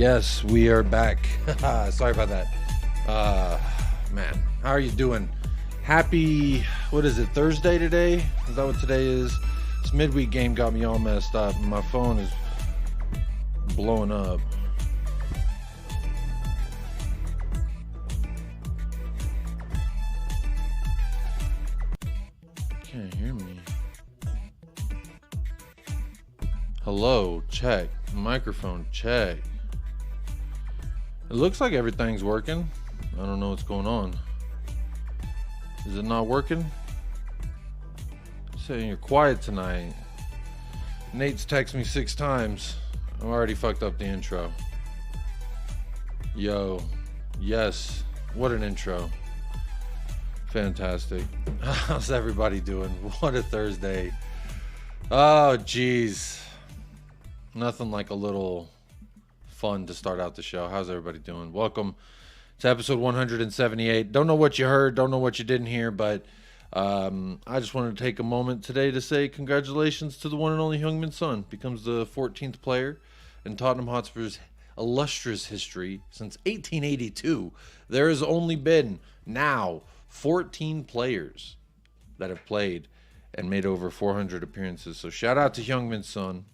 Yes, we are back. Sorry about that. Man, how are you doing? Happy, what is it, Thursday today? Is that what today is? This midweek game got me all messed up. My phone is blowing up. Can't hear me. Hello, check. Microphone, check. It looks like everything's working. I don't know what's going on. Is it not working? Saying you're quiet tonight. Nate's texted me 6 times. I already fucked up the intro. Yo, yes, what an intro. Fantastic. How's everybody doing? What a Thursday. Oh, geez. Nothing like a little fun to start out the show. How's everybody doing? Welcome to episode 178. Don't know what you heard, don't know what you didn't hear, but I just wanted to take a moment today to say congratulations to the one and only Heung-min Son. Becomes the 14th player in Tottenham Hotspur's illustrious history since 1882. There has only been now 14 players that have played and made over 400 appearances. So shout out to Heung-min Son.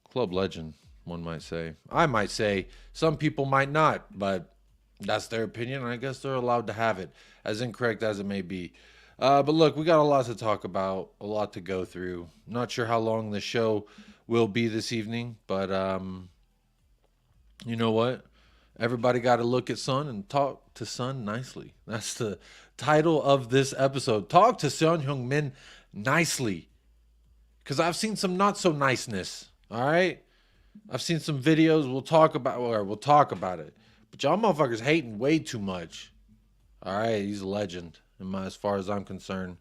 Club legend, one might say. I might say, some people might not, but that's their opinion, and I guess they're allowed to have it, as incorrect as it may be. But look, we got a lot to talk about, a lot to go through. Not sure how long the show will be this evening, but you know what? Everybody got to look at Son and talk to Son nicely. That's the title of this episode. Talk to Son Heung-min nicely. Because I've seen some not so niceness. All right? I've seen some videos. We'll talk about it. But y'all motherfuckers hating way too much. All right? He's a legend as far as I'm concerned.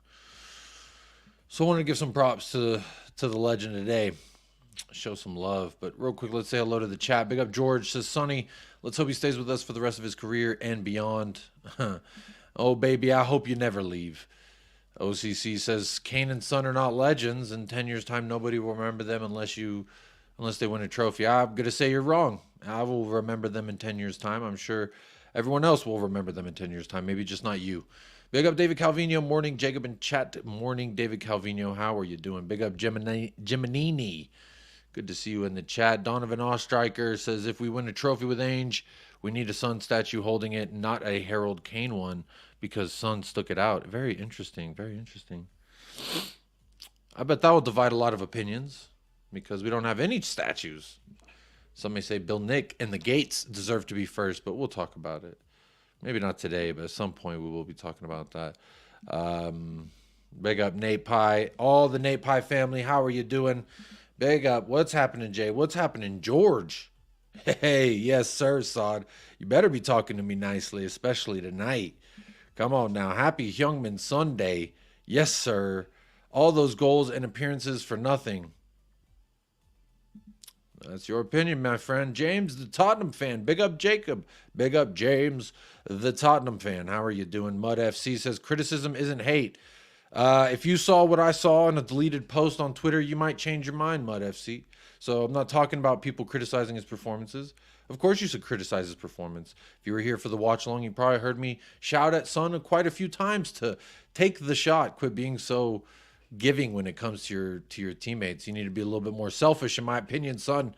So I want to give some props to the legend today. Show some love. But real quick, let's say hello to the chat. Big up George. Says, Sonny, let's hope he stays with us for the rest of his career and beyond. Oh, baby, I hope you never leave. OCC says, Kane and Son are not legends. In 10 years' time, nobody will remember them unless they win a trophy. I'm going to say you're wrong. I will remember them in 10 years' time. I'm sure everyone else will remember them in 10 years' time. Maybe just not you. Big up David Calvino. Morning, Jacob in chat. Morning, David Calvino. How are you doing? Big up Geminini. Good to see you in the chat. Donovan Ostriker says, if we win a trophy with Ainge, we need a Son statue holding it, not a Harold Kane one, because Son stuck it out. Very interesting. Very interesting. I bet that will divide a lot of opinions, because we don't have any statues. Some may say Bill Nick and the Gates deserve to be first, but we'll talk about it. Maybe not today, but at some point we will be talking about that. Big up Nate Pie. All the Nate Pie family, how are you doing? Big up. What's happening, Jay? What's happening, George? Hey, yes, sir, Sod. You better be talking to me nicely, especially tonight. Come on now. Happy Heung-min Sunday. Yes, sir. All those goals and appearances for nothing. That's your opinion, my friend. James, the Tottenham fan. Big up Jacob. Big up James, the Tottenham fan. How are you doing? Mud FC says, criticism isn't hate. If you saw what I saw in a deleted post on Twitter, you might change your mind, Mud FC. So I'm not talking about people criticizing his performances. Of course you should criticize his performance. If you were here for the watch along, you probably heard me shout at Son quite a few times to take the shot. Quit being so giving when it comes to your teammates. You need to be a little bit more selfish, in my opinion, Son.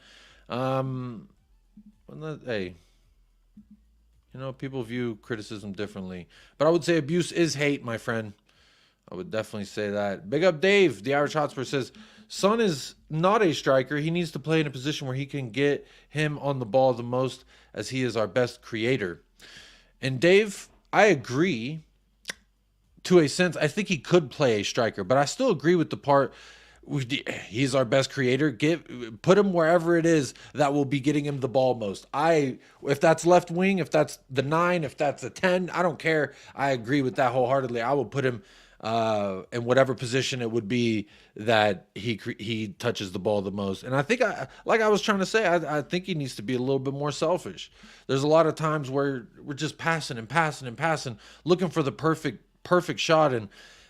Hey, you know, people view criticism differently. But I would say abuse is hate, my friend. I would definitely say that. Big up Dave. The Irish Hotspur says, Son is not a striker. He needs to play in a position where he can get him on the ball the most, as he is our best creator. And Dave, I agree to a sense. I think he could play a striker, but I still agree with the part, he's our best creator. Put him wherever it is that will be getting him the ball most. If that's left wing, if that's the 9, if that's the 10, I don't care. I agree with that wholeheartedly. I will put him in whatever position it would be that he touches the ball the most. And I think, like I was trying to say, I think he needs to be a little bit more selfish. There's a lot of times where we're just passing and passing and passing, looking for the perfect shot, and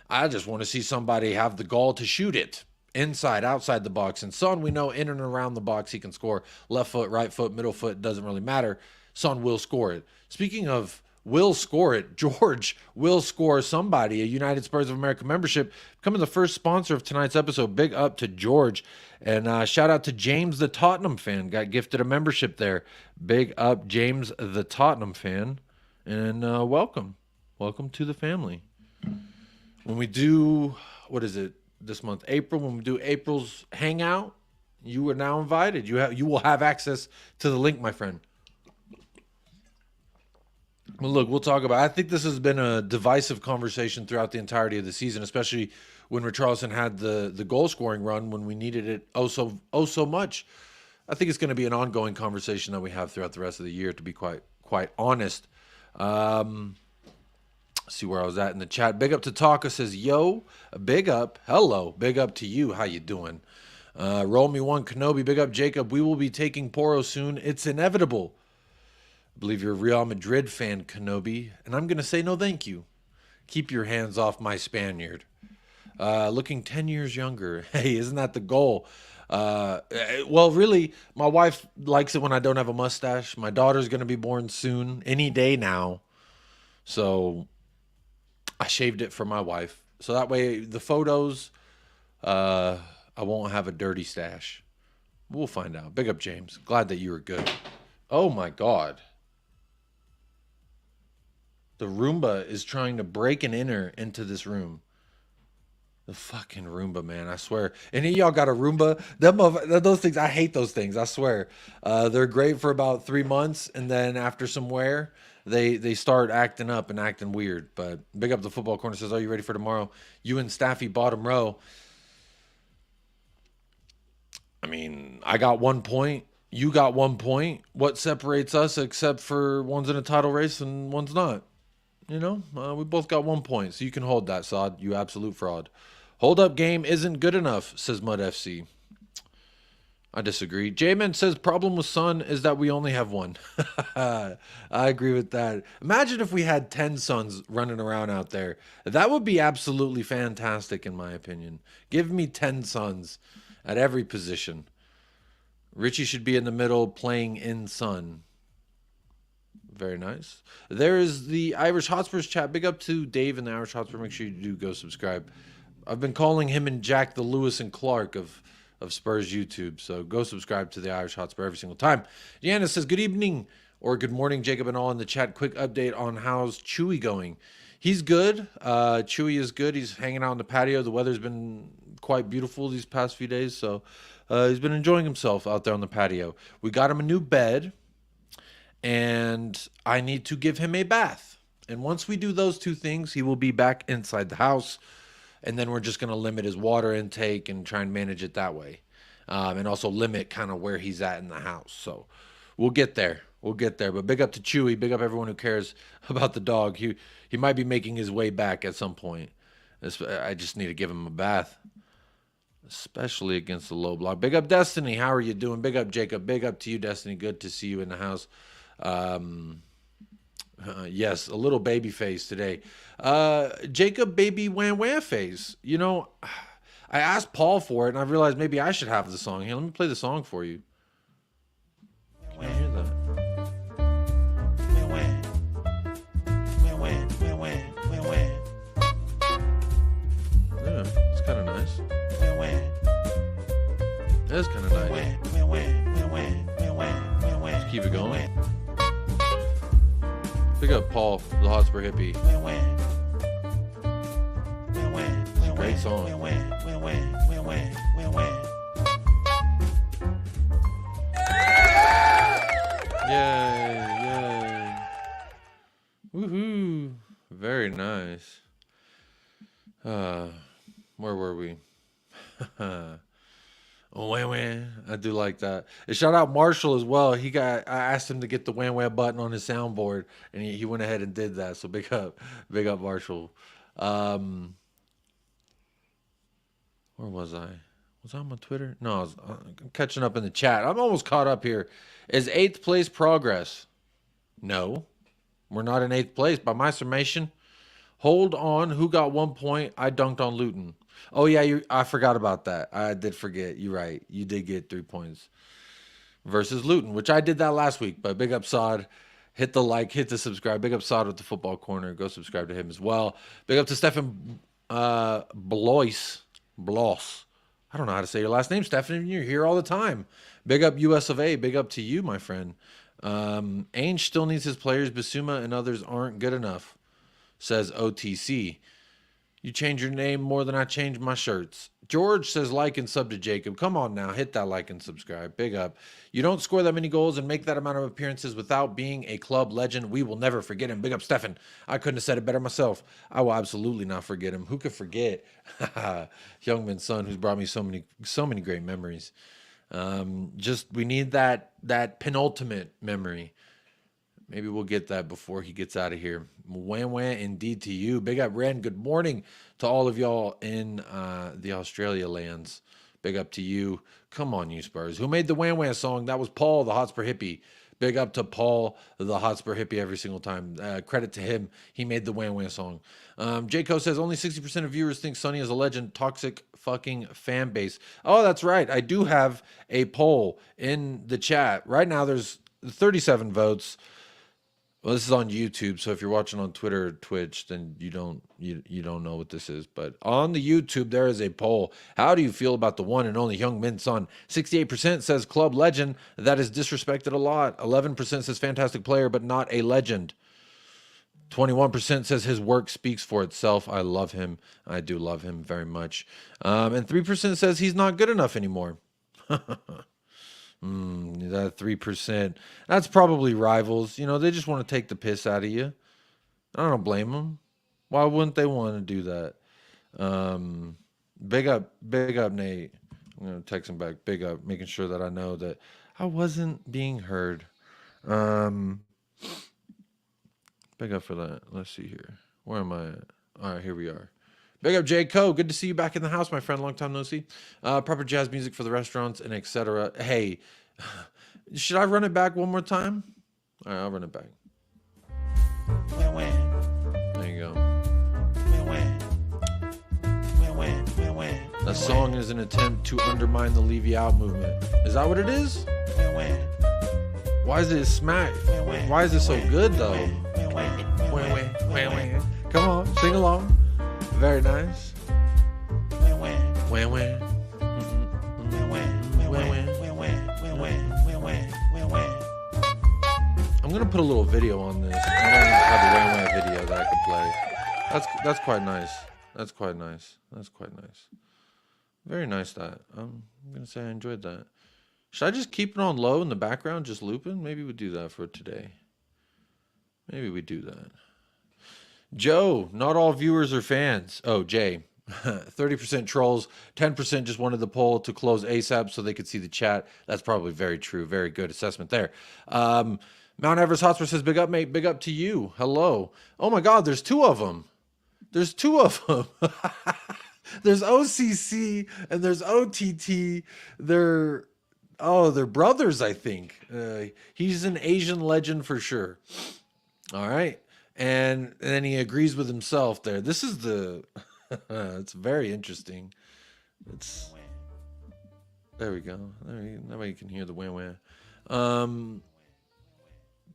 I just want to see somebody have the gall to shoot it. inside, outside the box. And Son, we know in and around the box, he can score. Left foot, right foot, middle foot, doesn't really matter. Son will score it. Speaking of will score it, George will score somebody, a United Spurs of America membership, becoming the first sponsor of tonight's episode. Big up to George. And shout out to James, the Tottenham fan. Got gifted a membership there. Big up, James, the Tottenham fan. And welcome. Welcome to the family. When we do, what is it, this month, April, when we do April's Hangout, you are now invited. You will have access to the link, my friend. Well, look, we'll talk about it. I think this has been a divisive conversation throughout the entirety of the season, especially when Richarlison had the goal-scoring run when we needed it so much. I think it's going to be an ongoing conversation that we have throughout the rest of the year, to be quite honest. See where I was at in the chat. Big up to Taka says, yo, big up. Hello, big up to you. How you doing? Roll me one, Kenobi. Big up, Jacob. We will be taking Poro soon. It's inevitable. I believe you're a Real Madrid fan, Kenobi. And I'm going to say no thank you. Keep your hands off my Spaniard. Looking 10 years younger. Hey, isn't that the goal? Well, really, my wife likes it when I don't have a mustache. My daughter's going to be born soon, any day now. So I shaved it for my wife. So that way, the photos, I won't have a dirty stash. We'll find out. Big up, James. Glad that you were good. Oh, my God. The Roomba is trying to break an enter into this room. The fucking Roomba, man, I swear. Any of y'all got a Roomba? Those things, I hate those things, I swear. They're great for about 3 months, and then after some wear, they start acting up and acting weird. But big up the Football Corner says, are you ready for tomorrow? You and Staffy bottom row. I mean, I got 1 point. You got 1 point. What separates us except for one's in a title race and one's not? You know, we both got 1 point, so you can hold that, Sod. You absolute fraud. Hold up game isn't good enough, says Mud FC. I disagree. J-Man says problem with Son is that we only have one. I agree with that. Imagine if we had 10 Sons running around out there. That would be absolutely fantastic, in my opinion. Give me 10 Sons at every position. Richie should be in the middle playing in Son. Very nice. There is the Irish Hotspurs chat. Big up to Dave in the Irish Hotspur. Make sure you do go subscribe. I've been calling him and Jack the Lewis and Clark of Spurs YouTube. So go subscribe to the Irish Hotspur every single time. Deanna says, good evening or good morning, Jacob and all in the chat. Quick update on how's Chewy going. He's good. Chewy is good. He's hanging out on the patio. The weather's been quite beautiful these past few days. So he's been enjoying himself out there on the patio. We got him a new bed. And I need to give him a bath. And once we do those two things, he will be back inside the house. And then we're just going to limit his water intake and try and manage it that way. And also limit kind of where he's at in the house. So we'll get there. We'll get there. But big up to Chewy. Big up everyone who cares about the dog. He might be making his way back at some point. I just need to give him a bath. Especially against the low block. Big up Destiny. How are you doing? Big up Jacob. Big up to you, Destiny. Good to see you in the house. Yes, a little baby face today. Jacob baby wham wham face. You know, I asked Paul for it and I realized maybe I should have the song. Here, let me play the song for you. Can you hear that? Yeah, it's kind of nice. That's kind of nice. Just keep it going. Pick up Paul, the Hotspur hippie. It's a great song. Yay. Woohoo. Very nice. Where were we? Oh, wham. I do like that. And shout out Marshall as well. I asked him to get the wham button on his soundboard, and he went ahead and did that. So big up Marshall. Where was I? Was I on my Twitter? No, I was catching up in the chat. I'm almost caught up here. Is 8th place progress? No, we're not in 8th place by my summation. Hold on. Who got 1 point? I dunked on Luton. Oh yeah, I forgot about that. I did forget. You're right. You did get 3 points versus Luton, which I did that last week. But big up Sod. Hit the like, hit the subscribe. Big up Sod with the football corner. Go subscribe to him as well. Big up to Stefan Blois. Bloss. I don't know how to say your last name, Stefan. You're here all the time. Big up US of A. Big up to you, my friend. Ainge still needs his players. Basuma and others aren't good enough, says OTC. You change your name more than I change my shirts. George says like and sub to Jacob. Come on now, hit that like and subscribe. Big up. You don't score that many goals and make that amount of appearances without being a club legend. We will never forget him. Big up, Stefan. I couldn't have said it better myself. I will absolutely not forget him. Who could forget Heung-min's son, who's brought me so many great memories. Just we need that penultimate memory. Maybe we'll get that before he gets out of here. Wham wham indeed to you. Big up, Ren. Good morning to all of y'all in the Australia lands. Big up to you. Come on, you Spurs. Who made the wham wham song? That was Paul, the Hotspur hippie. Big up to Paul, the Hotspur hippie, every single time. Credit to him. He made the wham wham song. Jayco says only 60% of viewers think Sonny is a legend. Toxic fucking fan base. Oh, that's right. I do have a poll in the chat. Right now there's 37 votes. Well, this is on YouTube, so if you're watching on Twitter or Twitch, then you don't know what this is. But on the YouTube, there is a poll. How do you feel about the one and only Heung-min Son? 68% says club legend. That is disrespected a lot. 11% says fantastic player, but not a legend. 21% says his work speaks for itself. I love him. I do love him very much. And 3% says he's not good enough anymore. That 3%. That's probably rivals. You know, they just want to take the piss out of you. I don't blame them. Why wouldn't they want to do that? Big up, Nate. I'm going to text him back. Big up, making sure that I know that I wasn't being heard. Big up for that. Let's see here. Where am I at? All right, here we are. Big up, J. Co. Good to see you back in the house, my friend. Long time no see. Proper jazz music for the restaurants and etc. Hey, should I run it back one more time? All right, I'll run it back. There you go. That song is an attempt to undermine the Leave You Out movement. Is that what it is? Why is it smack? Why is it so good, though? Come on, sing along. Very nice. I'm gonna put a little video on this. I don't have a wham video that I could play. That's quite nice. That's quite nice. That's quite nice. Very nice. That I'm gonna say I enjoyed that. Should I just keep it on low in the background, just looping? Maybe we do that for today. Maybe we do that. Joe, not all viewers are fans. Oh, Jay, 30% trolls, 10% just wanted the poll to close ASAP so they could see the chat. That's probably very true. Very good assessment there. Mount Everest Hotspur says, big up, mate. Big up to you. Hello. Oh, my God, there's two of them. There's two of them. There's OCC and there's OTT. They're brothers, I think. He's an Asian legend for sure. All right. And then he agrees with himself there. This is it's very interesting. There we go. That way you can hear the wham wham.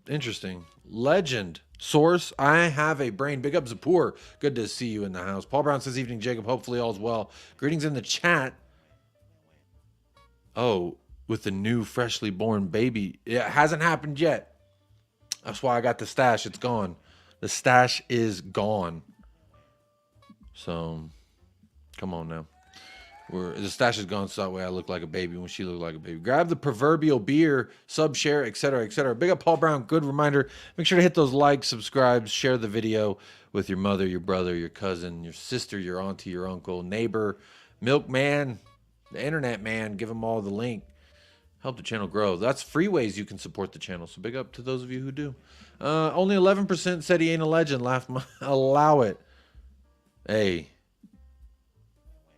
Interesting. Legend. Source, I have a brain. Big up Zapur. Good to see you in the house. Paul Brown says, evening, Jacob. Hopefully all's well. Greetings in the chat. Oh, with the new freshly born baby. It hasn't happened yet. That's why I got the stash. It's gone. The stash is gone. So, come on now. The stash is gone, so that way I look like a baby when she looked like a baby. Grab the proverbial beer, sub, share, etc., etc. Big up Paul Brown. Good reminder. Make sure to hit those likes, subscribe, share the video with your mother, your brother, your cousin, your sister, your auntie, your uncle, neighbor, milkman, the internet man. Give them all the link. Help the channel grow. That's free ways you can support the channel. So big up to those of you who do. Only 11% said he ain't a legend. Laugh. Allow it. Hey.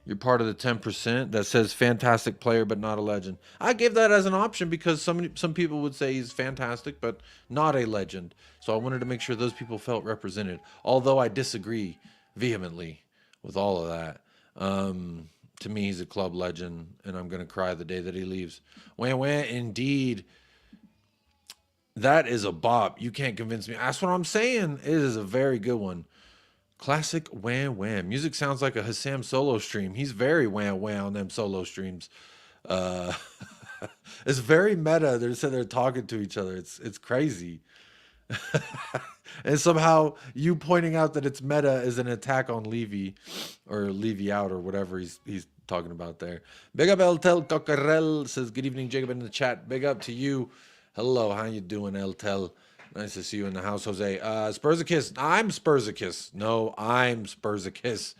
You're part of the 10% that says fantastic player but not a legend. I gave that as an option because some people would say he's fantastic but not a legend. So I wanted to make sure those people felt represented. Although I disagree vehemently with all of that. To me, he's a club legend, and I'm gonna cry the day that he leaves. Wham wham, indeed. That is a bop. You can't convince me. That's what I'm saying. It is a very good one. Classic wham wham. Music sounds like a Hassam solo stream. He's very wham wham on them solo streams. Uh, it's very meta. They're sitting there talking to each other. It's crazy. And somehow you pointing out that it's meta is an attack on Levy or Levy out or whatever he's talking about there. Big up Eltel Cocarel says good evening Jacob in the chat. Big up to you. Hello, how you doing Eltel? Nice to see you in the house, Jose. Spursicus. I'm Spursicus. No, I'm Spursicus.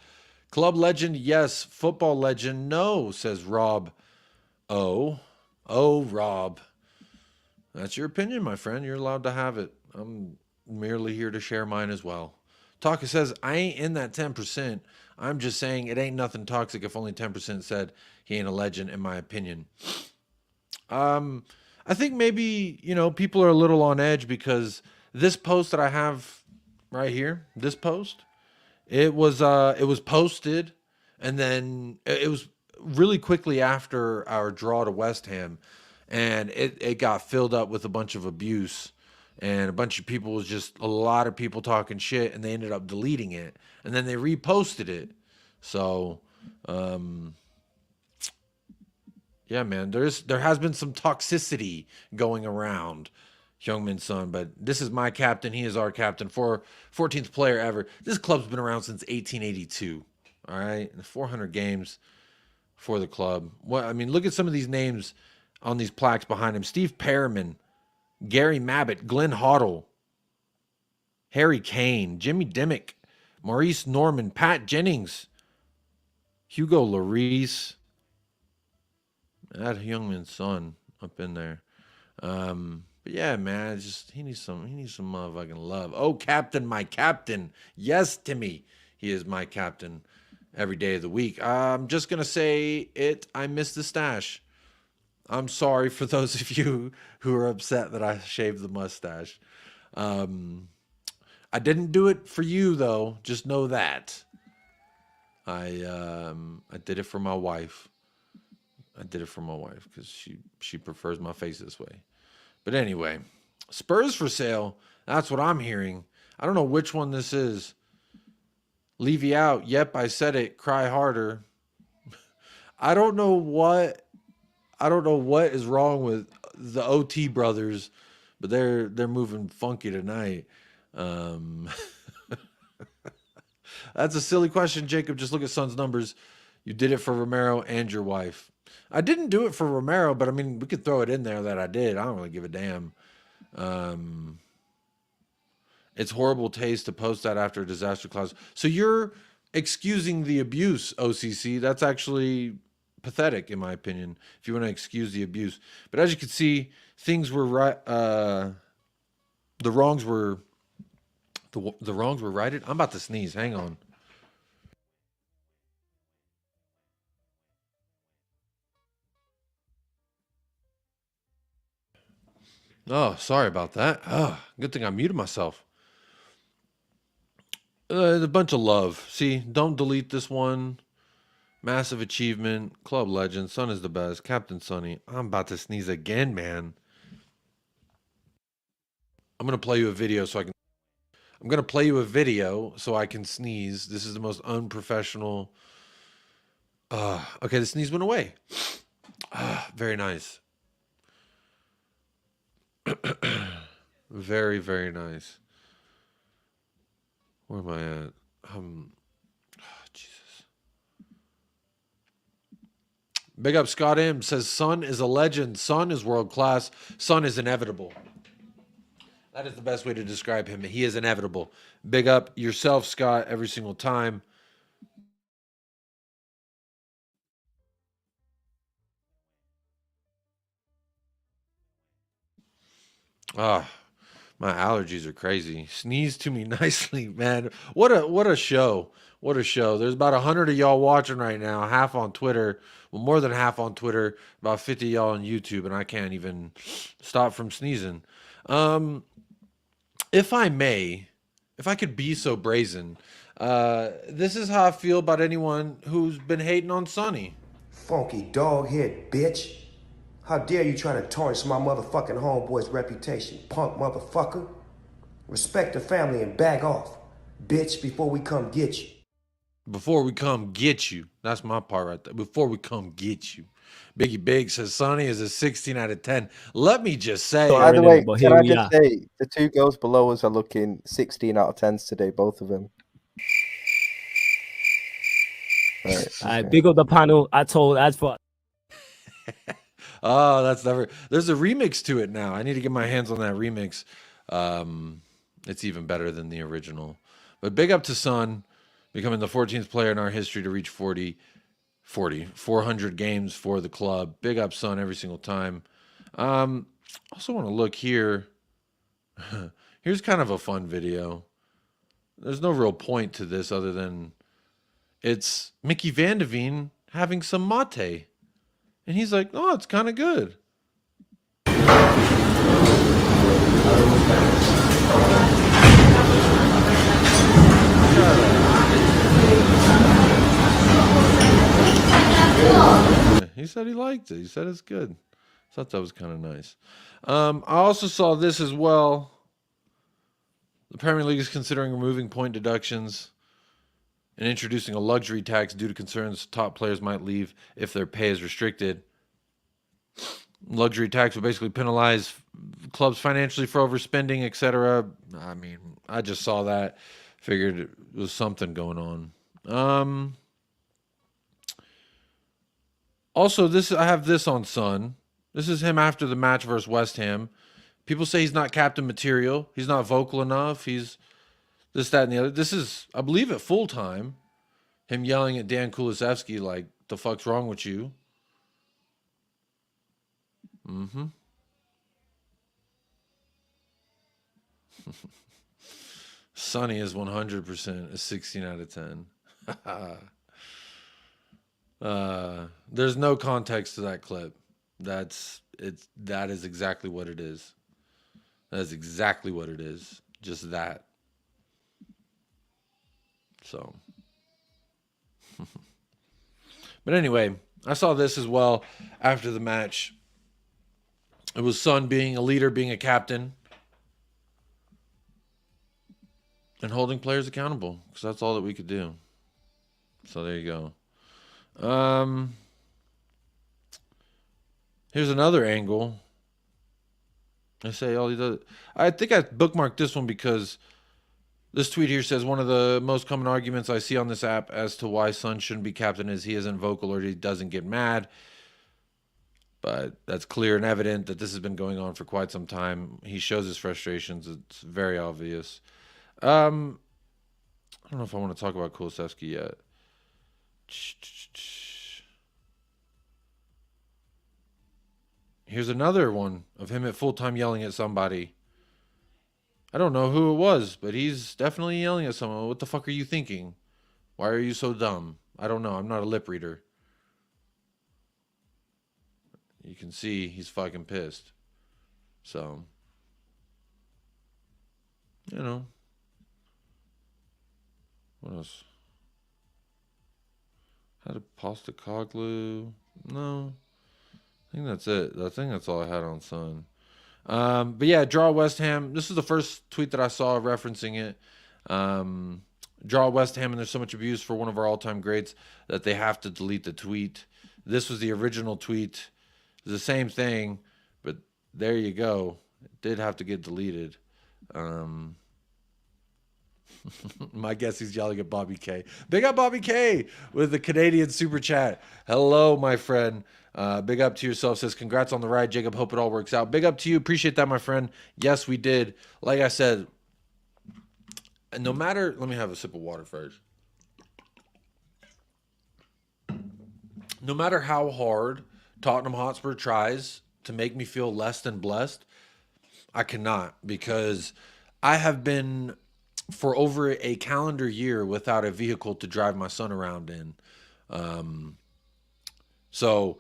Club legend, yes. Football legend, no, says Rob. Oh, Rob. That's your opinion, my friend. You're allowed to have it. I'm merely here to share mine as well. Taka says, I ain't in that 10%. I'm just saying it ain't nothing toxic if only 10% said he ain't a legend, in my opinion. I think maybe, people are a little on edge because this post that I have right here, this post, it was posted and then it was really quickly after our draw to West Ham, and it got filled up with a bunch of abuse, and a bunch of people was just a lot of people talking shit, and they ended up deleting it, and then they reposted it. So yeah, man, there has been some toxicity going around, Heung-min Son, but this is my captain. He is our captain, 14th player ever. This club's been around since 1882. All right, 400 games for the club. What I mean, look at some of these names on these plaques behind him: Steve Perriman, Gary Mabbitt, Glenn Hoddle, Harry Kane, Jimmy Dimmick, Maurice Norman, Pat Jennings, Hugo Lloris. That Heung-min Son up in there. But yeah, man, he needs some motherfucking love. Oh, captain, my captain. Yes, Timmy. He is my captain every day of the week. I'm just gonna say it. I missed the stash. I'm sorry for those of you who are upset that I shaved the mustache. I didn't do it for you though. Just know that. I did it for my wife. I did it for my wife because she prefers my face this way. But anyway, Spurs for sale. That's what I'm hearing. I don't know which one this is. Levy out. Yep, I said it. Cry harder. I don't know what is wrong with the OT brothers, but they're moving funky tonight. That's a silly question, Jacob. Just look at Son's numbers. You did it for Romero and your wife. I didn't do it for Romero, but I mean, we could throw it in there that I did. I don't really give a damn. It's horrible taste to post that after a disaster clause. So you're excusing the abuse, OCC. That's actually pathetic, in my opinion, if you want to excuse the abuse. But as you can see, things were right. The wrongs were righted. I'm about to sneeze. Hang on. Oh, sorry about that. Oh, good thing I muted myself. A bunch of love. See, don't delete this one. Massive achievement. Club legend. Son is the best. Captain Sonny. I'm about to sneeze again, man. I'm going to play you a video so I can... I'm going to play you a video so I can sneeze. This is the most unprofessional... okay, the sneeze went away. Very nice. Very, very nice. Where am I at? Jesus. Big up Scott M says Son is a legend. Son is world class. Son is inevitable. That is the best way to describe him. He is inevitable. Big up yourself, Scott, every single time. My allergies are crazy. Sneeze to me nicely, man. What a show. What a show. There's about 100 of y'all watching right now, half on Twitter. Well, more than half on Twitter, about 50 y'all on YouTube, and I can't even stop from sneezing. If I may, if I could be so brazen, this is how I feel about anyone who's been hating on Sonny. Funky dog head bitch. How dare you try to tarnish my motherfucking homeboy's reputation, punk motherfucker. Respect the family and back off, bitch, before we come get you. Before we come get you. That's my part right there. Before we come get you. Biggie Big says Sonny is a 16 out of 10. Let me just say. By the way, can I just say, the two girls below us are looking 16 out of 10s today, both of them. Right, okay. Big up the panel. I told as for. Oh, that's never. There's a remix to it now. I need to get my hands on that remix. It's even better than the original. But big up to Son, becoming the 14th player in our history to reach 400 games for the club. Big up, Son, every single time. Also want to look here. Here's kind of a fun video. There's no real point to this other than it's Mickey Van de Veen having some mate. And he's like, oh, it's kind of good. He said he liked it. He said it's good. Thought that was kind of nice. I also saw this as well. The Premier League is considering removing point deductions and introducing a luxury tax due to concerns top players might leave if their pay is restricted. Luxury tax would basically penalize clubs financially for overspending, etc. I mean, I just saw that. Figured it was something going on. Also, I have this on Son. This is him after the match versus West Ham. People say he's not captain material. He's not vocal enough. He's this, that, and the other. This is, I believe, at full time. Him yelling at Dan Kulusevski like, the fuck's wrong with you? Sonny is 100% a 16 out of 10. There's no context to that clip. That is exactly what it is. That is exactly what it is. Just that. So. But anyway, I saw this as well after the match. It was Son being a leader, being a captain, and holding players accountable, because that's all that we could do. So there you go. Here's another angle. I say all he does. I think I bookmarked this one because this tweet here says one of the most common arguments I see on this app as to why Son shouldn't be captain is he isn't vocal or he doesn't get mad. But that's clear and evident that this has been going on for quite some time. He shows his frustrations. It's very obvious. I don't know if I want to talk about Kulusevski yet. Here's another one of him at full time yelling at somebody. I don't know who it was, but he's definitely yelling at someone. What the fuck are you thinking? Why are you so dumb? I don't know. I'm not a lip reader. You can see he's fucking pissed. So, you know. What else? Had a pasta coglu. No. I think that's it. I think that's all I had on Son. But yeah, draw West Ham. This is the first tweet that I saw referencing it. Draw West Ham, and there's so much abuse for one of our all-time greats that they have to delete the tweet. This was the original tweet. It's the same thing, but there you go. It did have to get deleted. My guess he's yelling at Bobby K. Big up Bobby K with the Canadian super chat. Hello, my friend. Big up to yourself. Says, congrats on the ride, Jacob. Hope it all works out. Big up to you. Appreciate that, my friend. Yes, we did. Like I said, no matter... Let me have a sip of water first. No matter how hard Tottenham Hotspur tries to make me feel less than blessed, I cannot, because I have been for over a calendar year without a vehicle to drive my son around in. So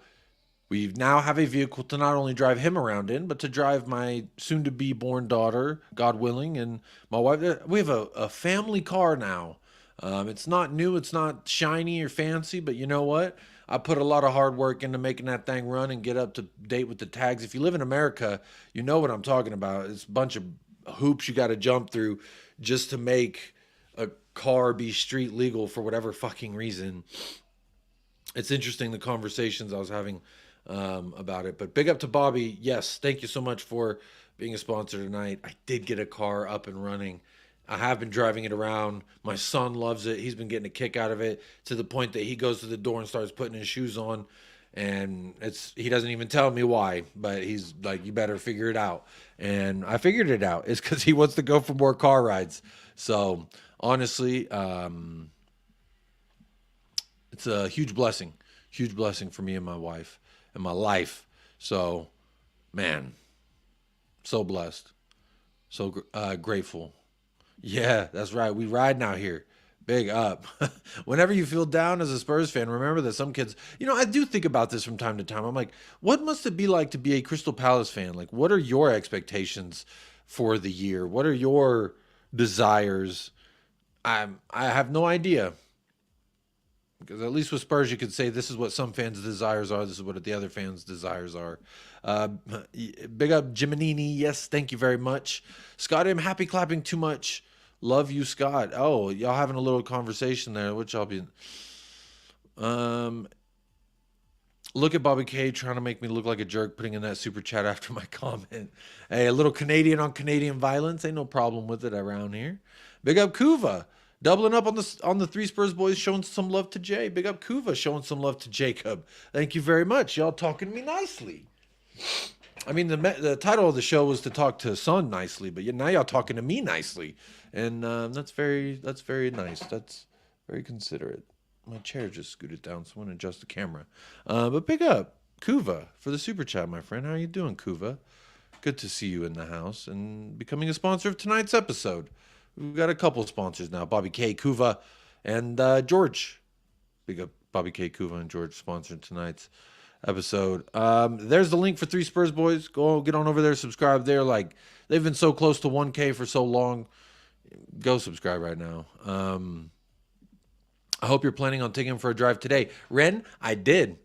We now have a vehicle to not only drive him around in, but to drive my soon-to-be born daughter, God willing, and my wife. We have a family car now. It's not new, it's not shiny or fancy, but you know what? I put a lot of hard work into making that thing run and get up to date with the tags. If you live in America, you know what I'm talking about. It's a bunch of hoops you got to jump through just to make a car be street legal for whatever fucking reason. It's interesting the conversations I was having about it. But big up to Bobby. Yes, thank you so much for being a sponsor tonight. I did get a car up and running. I have been driving it around. My son loves it. He's been getting a kick out of it to the point that he goes to the door and starts putting his shoes on. And he doesn't even tell me why, but he's like, you better figure it out. And I figured it out. It's because he wants to go for more car rides. So honestly, it's a huge blessing for me and my wife and my life. So, man, so blessed, so grateful. Yeah, that's right. We ride now here. Big up. Whenever you feel down as a Spurs fan, remember that some kids, I do think about this from time to time. I'm like, what must it be like to be a Crystal Palace fan? Like, what are your expectations for the year? What are your desires? I have no idea. Because at least with Spurs, you could say this is what some fans' desires are. This is what the other fans' desires are. Big up Jiminini. Yes, thank you very much. Scott M. Happy clapping too much. Love you, Scott. Oh, y'all having a little conversation there. What y'all be? Look at Bobby K trying to make me look like a jerk, putting in that super chat after my comment. Hey, a little Canadian on Canadian violence. Ain't no problem with it around here. Big up Kuva. Doubling up on the three Spurs boys, showing some love to Jay. Big up Kuva, showing some love to Jacob. Thank you very much. Y'all talking to me nicely. I mean, the title of the show was to talk to Son nicely, but now y'all talking to me nicely, and that's very nice. That's very considerate. My chair just scooted down, so I'm gonna adjust the camera. But big up Kuva for the super chat, my friend. How you doing, Kuva? Good to see you in the house and becoming a sponsor of tonight's episode. We've got a couple sponsors now, Bobby K, Kuva, and George. Big up Bobby K, Kuva, and George sponsoring tonight's episode. There's the link for Three Spurs Boys. Go get on over there, subscribe. They've been so close to 1K for so long. Go subscribe right now. I hope you're planning on taking him for a drive today. Ren, I did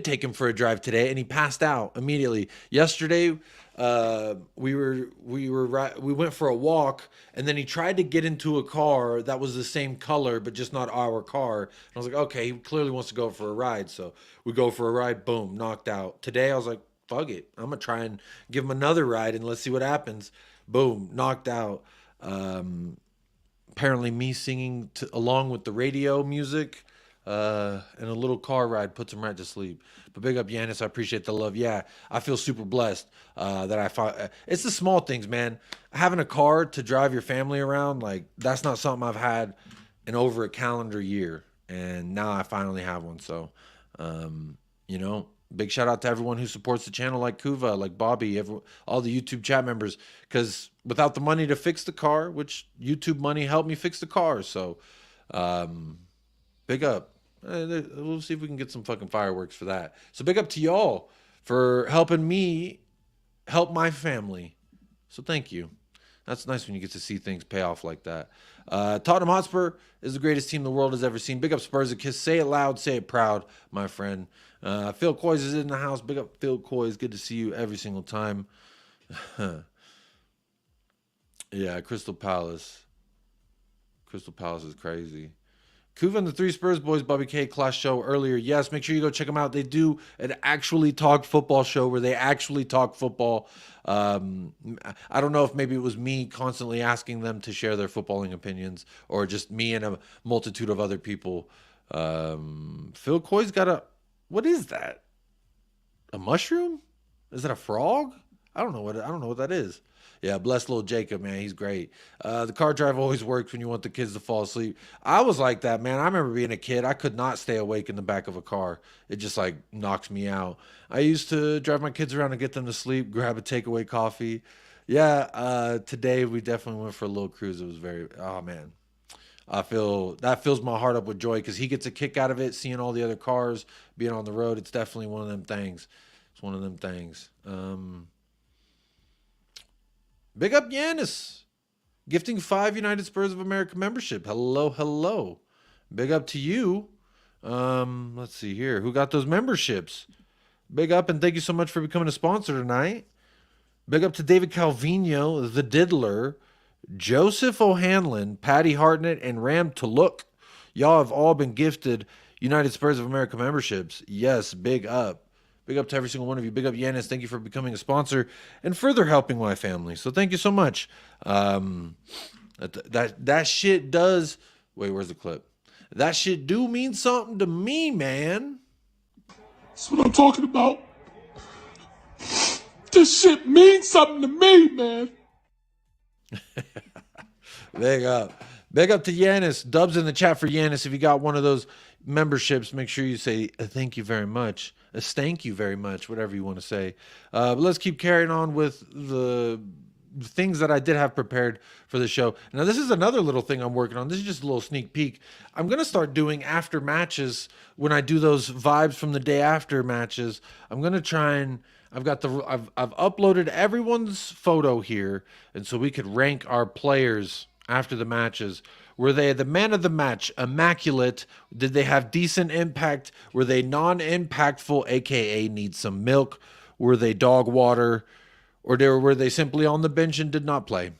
take him for a drive today, and he passed out immediately. Yesterday, we went for a walk, and then he tried to get into a car that was the same color, but just not our car. And I was like, okay, he clearly wants to go for a ride. So we go for a ride, boom, knocked out. Today, I was like, fuck it. I'm going to try and give him another ride, and let's see what happens. Boom, knocked out. Apparently me singing along with the radio music and a little car ride puts him right to sleep. But big up Yanis, I appreciate the love. Yeah, I feel super blessed that I found. It's the small things, man. Having a car to drive your family around, like that's not something I've had in over a calendar year, and now I finally have one. So, big shout out to everyone who supports the channel, like Kuva, like Bobby, all the YouTube chat members, because without the money to fix the car, which YouTube money helped me fix the car. So, big up. We'll see if we can get some fucking fireworks for that. So big up to y'all for helping me help my family. So thank you. That's nice when you get to see things pay off like that. Tottenham Hotspur is the greatest team the world has ever seen. Big up Spurs, a kiss. Say it loud, say it proud, my friend. Phil Coys is in the house. Big up Phil Coys. Good to see you every single time. Yeah, Crystal Palace. Crystal Palace is crazy. Kuva and the Three Spurs Boys, Bobby K Clash show earlier. Yes, make sure you go check them out. They do an actually talk football show where they actually talk football. I don't know if maybe it was me constantly asking them to share their footballing opinions or just me and a multitude of other people. Phil Coy's got what is that? A mushroom? Is that a frog? I don't know what that is. Yeah, bless little Jacob, man. He's great. The car drive always works when you want the kids to fall asleep. I was like that, man. I remember being a kid. I could not stay awake in the back of a car. It just like knocks me out. I used to drive my kids around to get them to sleep, grab a takeaway coffee. Yeah, today we definitely went for a little cruise. It was oh man. that fills my heart up with joy because he gets a kick out of it, seeing all the other cars being on the road. It's definitely one of them things. It's one of them things. Big up Yanis, gifting 5 United Spurs of America membership. Hello, hello. Big up to you. Let's see here. Who got those memberships? Big up and thank you so much for becoming a sponsor tonight. Big up to David Calvino, the Diddler, Joseph O'Hanlon, Patty Hartnett, and Ram Tuluk. Y'all have all been gifted United Spurs of America memberships. Yes, big up. Big up to every single one of you. Big up, Yanis. Thank you for becoming a sponsor and further helping my family. So thank you so much. That shit does... Wait, where's the clip? That shit do mean something to me, man. That's what I'm talking about. This shit means something to me, man. Big up. Big up to Yanis. Dubs in the chat for Yanis. If you got one of those memberships, make sure you say thank you very much. Thank you very much, whatever you want to say. But let's keep carrying on with the things that I did have prepared for the show. Now, this is another little thing I'm working on. This is just a little sneak peek. I'm going to start doing after matches when I do those vibes from the day after matches. I'm going to try and I've uploaded everyone's photo here, and so we could rank our players after the matches. Were they the man of the match, immaculate? Did they have decent impact? Were they non-impactful, aka need some milk? Were they dog water? Or were they simply on the bench and did not play?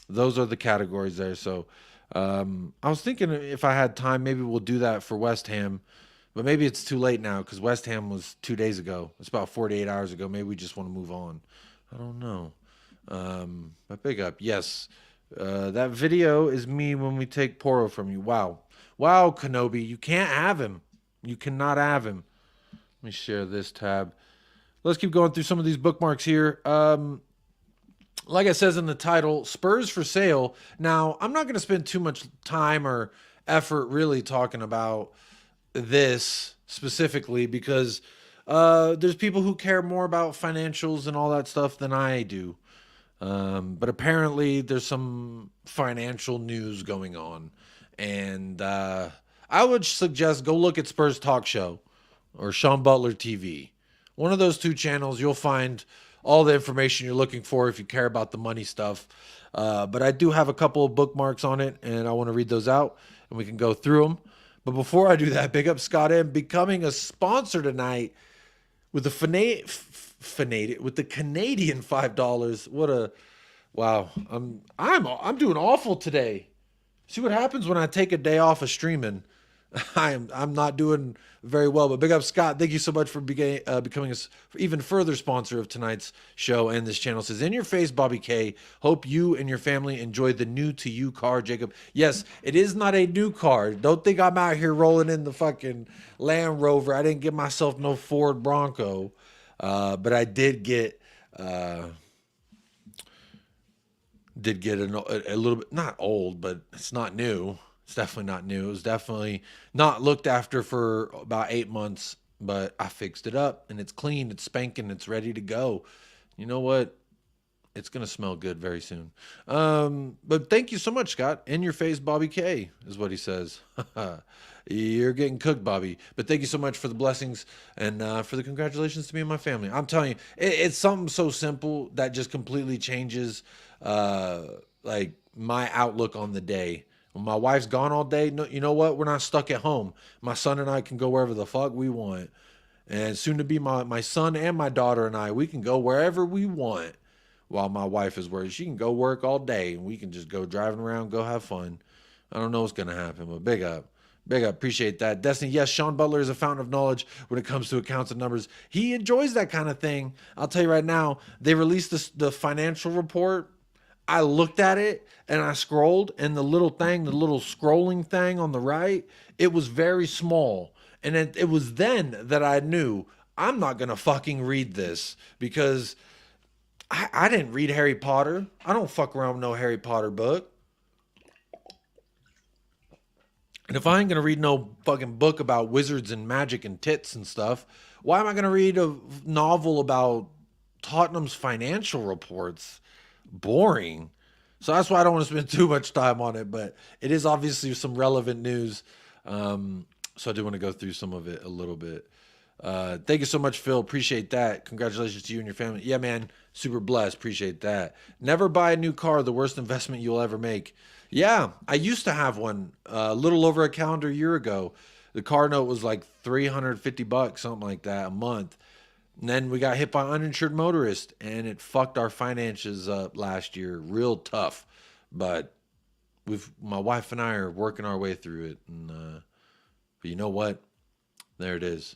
Those are the categories there. So I was thinking if I had time, maybe we'll do that for West Ham. But maybe it's too late now because West Ham was 2 days ago. It's about 48 hours ago. Maybe we just want to move on. I don't know. But big up. Yes. That video is me when we take Poro from you. Wow. Wow, Kenobi. You can't have him. You cannot have him. Let me share this tab. Let's keep going through some of these bookmarks here. Like it says in the title, Spurs for sale. Now, I'm not going to spend too much time or effort really talking about this specifically because there's people who care more about financials and all that stuff than I do. But apparently there's some financial news going on. And I would suggest go look at Spurs Talk Show or Sean Butler TV. One of those two channels, you'll find all the information you're looking for if you care about the money stuff. But I do have a couple of bookmarks on it, and I want to read those out, and we can go through them. But before I do that, big up Scott M becoming a sponsor tonight with the Canadian $5. What a wow! I'm doing awful today. See what happens when I take a day off of streaming. I'm not doing very well, but big up Scott. Thank you so much for becoming a even further sponsor of tonight's show and this channel. Says in your face, Bobby K. Hope you and your family enjoy the new to you car, Jacob. Yes, it is not a new car. Don't think I'm out here rolling in the fucking Land Rover. I didn't get myself no Ford Bronco, but I did get a little bit, not old, but it's not new. It's definitely not new. It was definitely not looked after for about 8 months, but I fixed it up and it's clean, it's spanking, it's ready to go. You know what? It's going to smell good very soon. But thank you so much, Scott. In your face, Bobby K is what he says. You're getting cooked, Bobby. But thank you so much for the blessings and for the congratulations to me and my family. I'm telling you, it's something so simple that just completely changes like my outlook on the day. When my wife's gone all day, no, you know what? We're not stuck at home. My son and I can go wherever the fuck we want. And soon to be my son and my daughter and I, we can go wherever we want while my wife is working. She can go work all day and we can just go driving around, go have fun. I don't know what's going to happen, but big up. Big up. Appreciate that. Destiny, yes, Sean Butler is a fountain of knowledge when it comes to accounts and numbers. He enjoys that kind of thing. I'll tell you right now, they released the financial report. I looked at it and I scrolled, and the little scrolling thing on the right, it was very small. And it was then that I knew I'm not going to fucking read this because I didn't read Harry Potter. I don't fuck around with no Harry Potter book. And if I ain't going to read no fucking book about wizards and magic and tits and stuff, why am I going to read a novel about Tottenham's financial reports? Boring. So that's why I don't want to spend too much time on it, but it is obviously some relevant news. So I do want to go through some of it a little bit. Thank you so much, Phil. Appreciate that. Congratulations to you and your family. Yeah, man. Super blessed. Appreciate that. Never buy a new car. The worst investment you'll ever make. Yeah, I used to have one a little over a calendar year ago. The car note was like $350, something like that, a month. And then we got hit by uninsured motorist, and it fucked our finances up last year real tough. But my wife and I are working our way through it. And but you know what? There it is.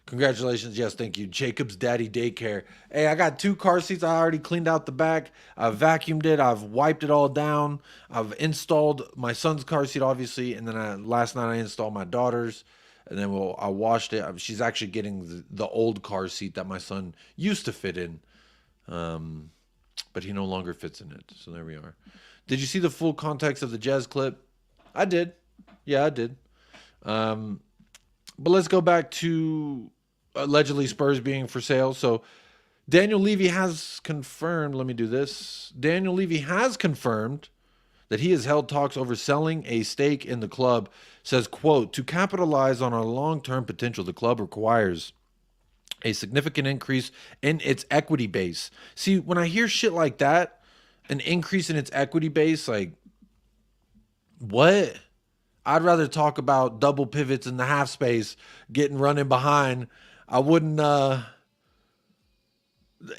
Congratulations. Yes, thank you. Jacob's Daddy Daycare. Hey, I got 2 car seats. I already cleaned out the back. I've vacuumed it. I've wiped it all down. I've installed my son's car seat, obviously. And then last night I installed my daughter's. And then I washed it. She's actually getting the old car seat that my son used to fit in. But he no longer fits in it. So there we are. Did you see the full context of the Jazz clip? I did. Yeah, I did. But let's go back to allegedly Spurs being for sale. So Daniel Levy has confirmed, let me do this. Daniel Levy has confirmed that he has held talks over selling a stake in the club. Says, quote, to capitalize on our long-term potential, the club requires a significant increase in its equity base. See, when I hear shit like that, an increase in its equity base, like, what? I'd rather talk about double pivots in the half space, getting running behind. I wouldn't,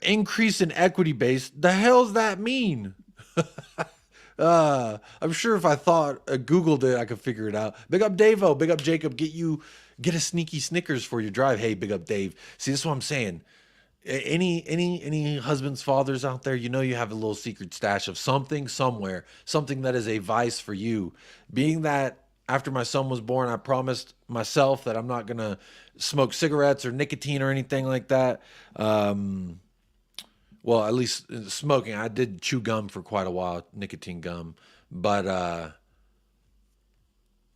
increase in equity base. The hell's that mean? I'm sure if I thought, Googled it, I could figure it out. Big up Davo, big up Jacob. Get a sneaky Snickers for your drive. Hey, big up Dave. See, this is what I'm saying. Any husbands, fathers out there, you know you have a little secret stash of something somewhere, something that is a vice for you. Being that after my son was born, I promised myself that I'm not gonna smoke cigarettes or nicotine or anything like that. Well, at least smoking. I did chew gum for quite a while, nicotine gum. But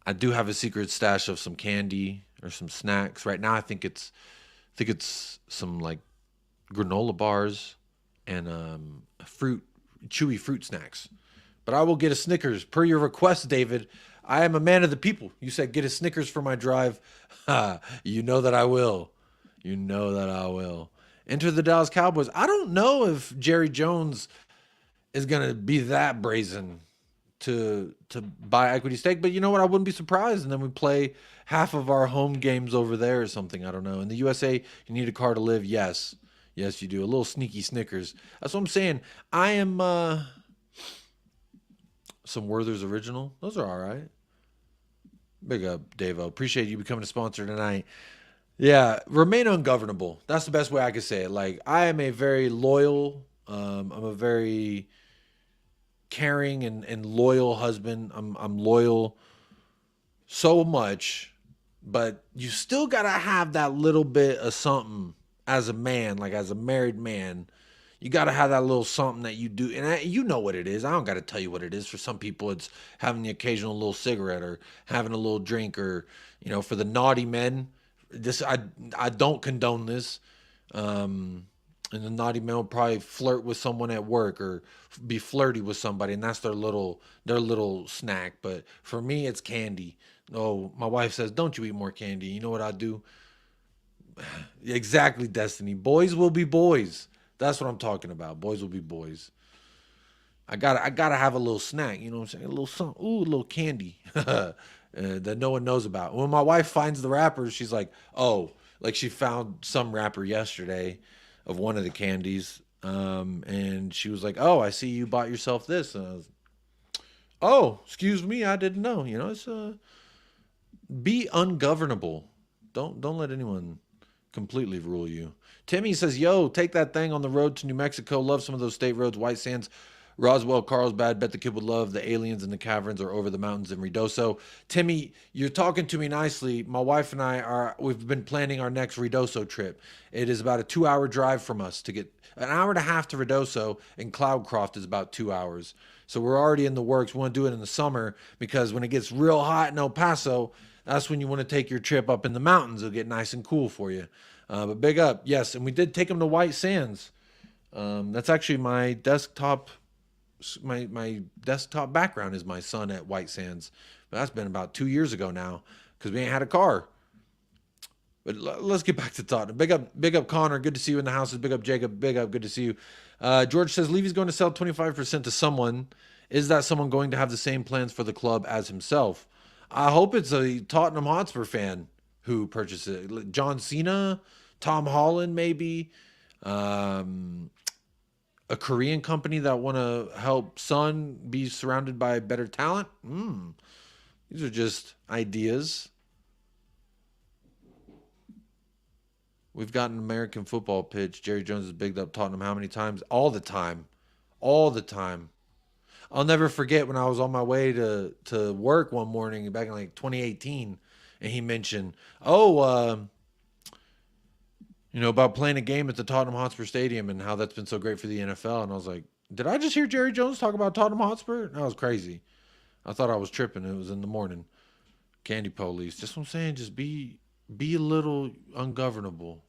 I do have a secret stash of some candy or some snacks. Right now, I think it's some like granola bars and chewy fruit snacks. But I will get a Snickers per your request, David. I am a man of the people. You said get a Snickers for my drive. You know that I will. You know that I will. Enter the Dallas Cowboys. I don't know if Jerry Jones is going to be that brazen to buy equity stake, but you know what? I wouldn't be surprised. And then we play half of our home games over there or something. I don't know. In the USA, you need a car to live. Yes. Yes, you do. A little sneaky Snickers. That's what I'm saying. I am some Werther's Original. Those are all right. Big up, Davo. Appreciate you becoming a sponsor tonight. Yeah, remain ungovernable. That's the best way I could say it. Like, I am a very loyal, I'm a very caring and loyal husband. I'm loyal so much, but you still gotta have that little bit of something as a man, like as a married man. You gotta have that little something that you do, and you know what it is. I don't gotta tell you what it is. For some people, it's having the occasional little cigarette or having a little drink, or for the naughty men. I don't condone this. And the naughty man will probably flirt with someone at work or be flirty with somebody, and that's their little snack. But for me, it's candy. Oh, my wife says, "Don't you eat more candy?" You know what I do? Exactly, Destiny. Boys will be boys. That's what I'm talking about. Boys will be boys. I gotta have a little snack. You know what I'm saying? A little something. Ooh, a little candy. That no one knows about. When my wife finds the wrappers, she's like, oh, like she found some wrapper yesterday of one of the candies. And she was like, oh, I see you bought yourself this. And I was, oh, excuse me, I didn't know. It's be ungovernable. Don't let anyone completely rule you. Timmy says, yo, take that thing on the road to New Mexico. Love some of those state roads. White Sands, Roswell, Carlsbad. Bet the kid would love the aliens in the caverns or over the mountains in Ruidoso. Timmy, you're talking to me nicely. My wife and we've been planning our next Ruidoso trip. It is about a 2-hour drive from us to get an hour and a half to Ruidoso, and Cloudcroft is about 2 hours. So we're already in the works. We want to do it in the summer because when it gets real hot in El Paso, that's when you want to take your trip up in the mountains. It'll get nice and cool for you. But big up. Yes, and we did take them to White Sands. That's actually my desktop my desktop background is my son at White Sands. But that's been about 2 years ago now because we ain't had a car. But let's get back to Tottenham. Big up Connor. Good to see you in the houses. Big up Jacob. Big up. Good to see you. George says Levy's going to sell 25% to someone. Is that someone going to have the same plans for the club as himself? I hope it's a Tottenham Hotspur fan who purchases it. John Cena, Tom Holland, maybe. A Korean company that want to help Son be surrounded by better talent. These are just ideas. We've got an American football pitch. Jerry Jones has bigged up Tottenham how many times? All the time. All the time. I'll never forget when I was on my way to work one morning back in like 2018, and he mentioned, about playing a game at the Tottenham Hotspur Stadium and how that's been so great for the NFL. And I was like, did I just hear Jerry Jones talk about Tottenham Hotspur? That was crazy. I thought I was tripping. It was in the morning. Candy police. Just what I'm saying, just be a little ungovernable.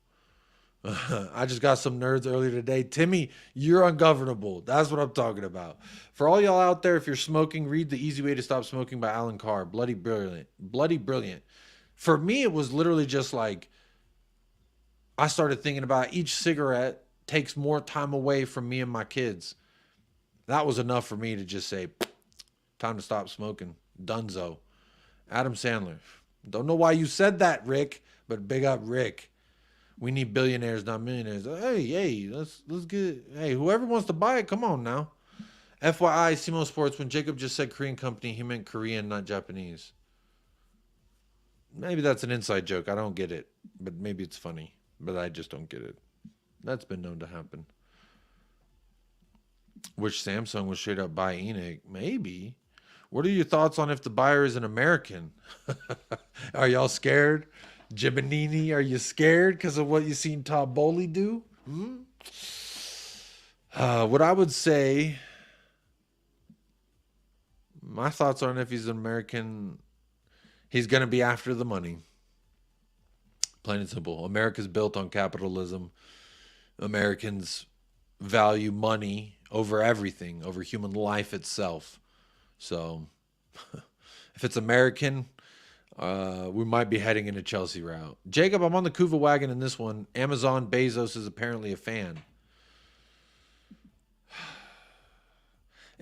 I just got some nerds earlier today. Timmy, you're ungovernable. That's what I'm talking about. For all y'all out there, if you're smoking, read The Easy Way to Stop Smoking by Alan Carr. Bloody brilliant. Bloody brilliant. For me, it was literally just like, I started thinking about each cigarette takes more time away from me and my kids. That was enough for me to just say, time to stop smoking. Dunzo. Adam Sandler. Don't know why you said that, Rick, but big up Rick. We need billionaires, not millionaires. Hey, let's get. Hey, whoever wants to buy it, come on now. FYI, Simo Sports. When Jacob just said Korean company, he meant Korean, not Japanese. Maybe that's an inside joke. I don't get it, but maybe it's funny. But I just don't get it. That's been known to happen. Which Samsung will straight up buy Enoch? Maybe. What are your thoughts on if the buyer is an American? Are y'all scared? Gibanini, are you scared because of what you seen Todd Bowley do? What I would say, my thoughts on if he's an American, he's going to be after the money. Plain and simple. America's built on capitalism. Americans value money over everything, over human life itself. So if it's American, we might be heading in a Chelsea route. Jacob, I'm on the Kuva wagon in this one. Amazon Bezos is apparently a fan.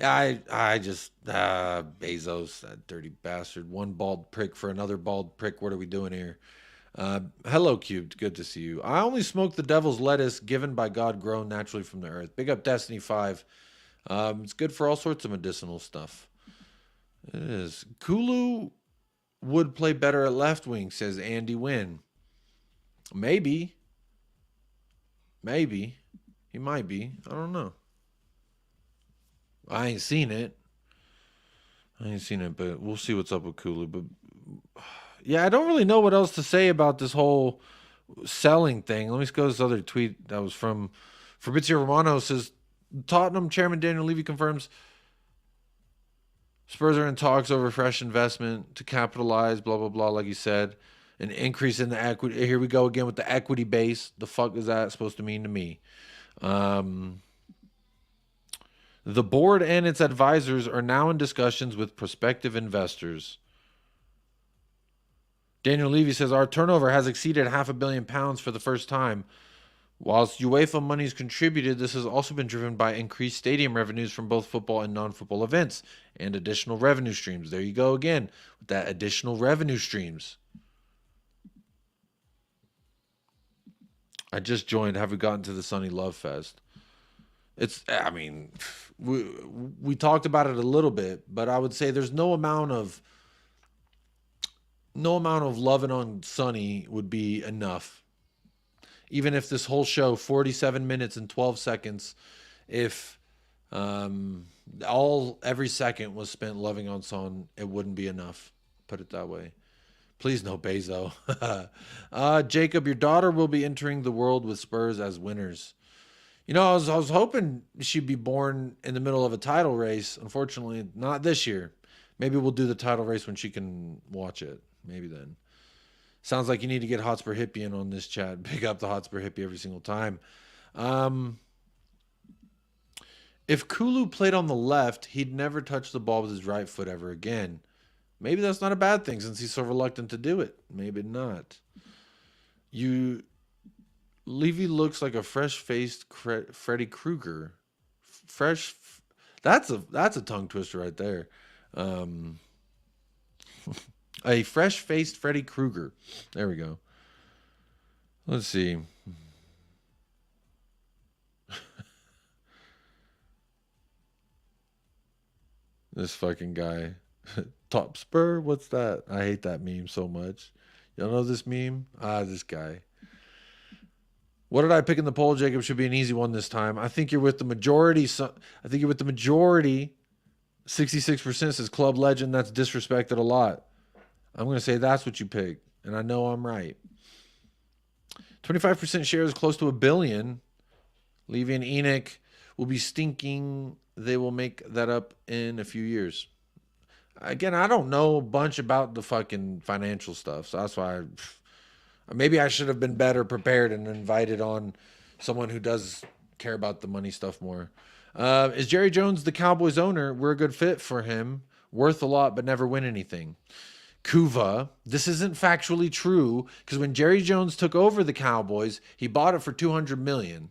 I just Bezos, that dirty bastard. One bald prick for another bald prick. What are we doing here? Hello, Cubed. Good to see you. I only smoke the devil's lettuce given by God, grown naturally from the earth. Big up Destiny 5. It's good for all sorts of medicinal stuff. It is. Kulu would play better at left wing, says Andy Wynn. Maybe. He might be. I don't know. I ain't seen it, but we'll see what's up with Kulu. But yeah, I don't really know what else to say about this whole selling thing. Let me go to this other tweet that was from Fabrizio Romano. Says Tottenham chairman Daniel Levy confirms Spurs are in talks over fresh investment to capitalize, blah, blah, blah, like he said. An increase in the equity. Here we go again with the equity base. The fuck is that supposed to mean to me? The board and its advisors are now in discussions with prospective investors. Daniel Levy says, our turnover has exceeded £500 million for the first time. Whilst UEFA money's contributed, this has also been driven by increased stadium revenues from both football and non-football events and additional revenue streams. There you go again with that additional revenue streams. I just joined. Have we gotten to the Sonny Love Fest? We talked about it a little bit, but I would say there's no amount of loving on Sonny would be enough. Even if this whole show, 47 minutes and 12 seconds, if every second was spent loving on Son, it wouldn't be enough. Put it that way. Please no Bezo. Jacob, your daughter will be entering the world with Spurs as winners. You know, I was hoping she'd be born in the middle of a title race. Unfortunately, not this year. Maybe we'll do the title race when she can watch it. Maybe then. Sounds like you need to get Hotspur Hippie in on this chat. Pick up the Hotspur Hippie every single time. If Kulu played on the left, he'd never touch the ball with his right foot ever again. Maybe that's not a bad thing since he's so reluctant to do it. Maybe not. Levy looks like a fresh-faced Freddy Krueger. That's a tongue twister right there. A fresh-faced Freddy Krueger. There we go. Let's see. This fucking guy. Top Spur? What's that? I hate that meme so much. Y'all know this meme? This guy. What did I pick in the poll, Jacob? Should be an easy one this time. I think you're with the majority. I think you're with the majority. 66% says Club Legend. That's disrespected a lot. I'm going to say that's what you picked. And I know I'm right. 25% shares close to 1 billion. Levy and Enoch will be stinking. They will make that up in a few years. Again, I don't know a bunch about the fucking financial stuff. So that's why maybe I should have been better prepared and invited on someone who does care about the money stuff more. Is Jerry Jones the Cowboys owner? We're a good fit for him. Worth a lot, but never win anything. Kuva, this isn't factually true because when Jerry Jones took over the Cowboys, he bought it for $200 million.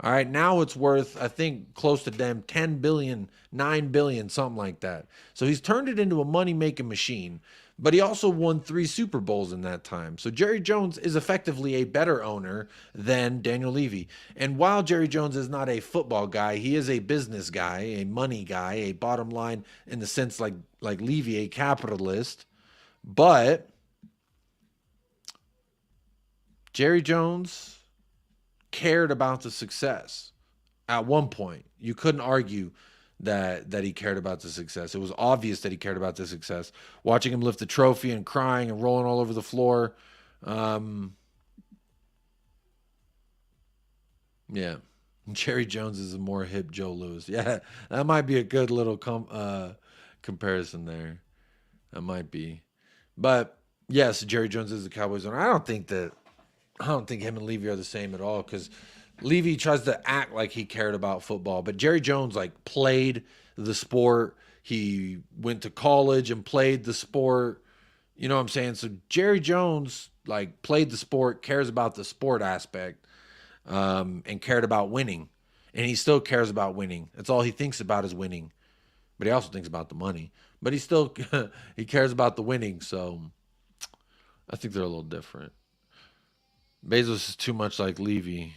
All right, now it's worth, I think, close to damn 10 billion, 9 billion, something like that. So he's turned it into a money-making machine, but he also won 3 Super Bowls in that time. So Jerry Jones is effectively a better owner than Daniel Levy. And while Jerry Jones is not a football guy, he is a business guy, a money guy, a bottom line in the sense like Levy, a capitalist. But Jerry Jones cared about the success at one point. You couldn't argue that he cared about the success. It was obvious that he cared about the success. Watching him lift the trophy and crying and rolling all over the floor. Yeah. Jerry Jones is a more hip Joe Louis. Yeah, that might be a good little comparison there. That might be. But yes, Jerry Jones is the Cowboys owner. I don't think him and Levy are the same at all because Levy tries to act like he cared about football, but Jerry Jones like played the sport. He went to college and played the sport. You know what I'm saying? So Jerry Jones like played the sport, cares about the sport aspect, and cared about winning. And he still cares about winning. That's all he thinks about is winning. But he also thinks about the money. But he still he cares about the winning. So I think they're a little different. Bezos is too much like Levy.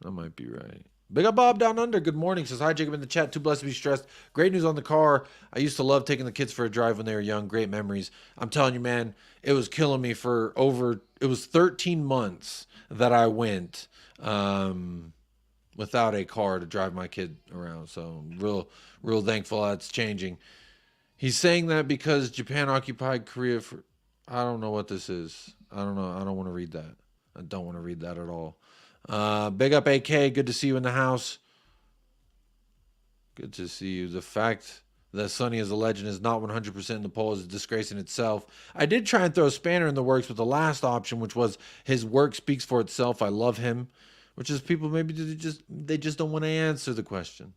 I might be right. Big up Bob Down Under. Good morning. Says, hi, Jacob in the chat. Too blessed to be stressed. Great news on the car. I used to love taking the kids for a drive when they were young. Great memories. I'm telling you, man, it was killing me for it was 13 months that I went without a car to drive my kid around. So real thankful that's changing. He's saying that because Japan occupied Korea for, I don't know what this is. I don't know. I don't want to read that. I don't want to read that at all. Big up AK. Good to see you in the house. Good to see you. The fact that Sonny is a legend is not 100% in the poll is a disgrace in itself. I did try and throw a spanner in the works with the last option, which was his work speaks for itself. I love him, which is people maybe they just don't want to answer the question.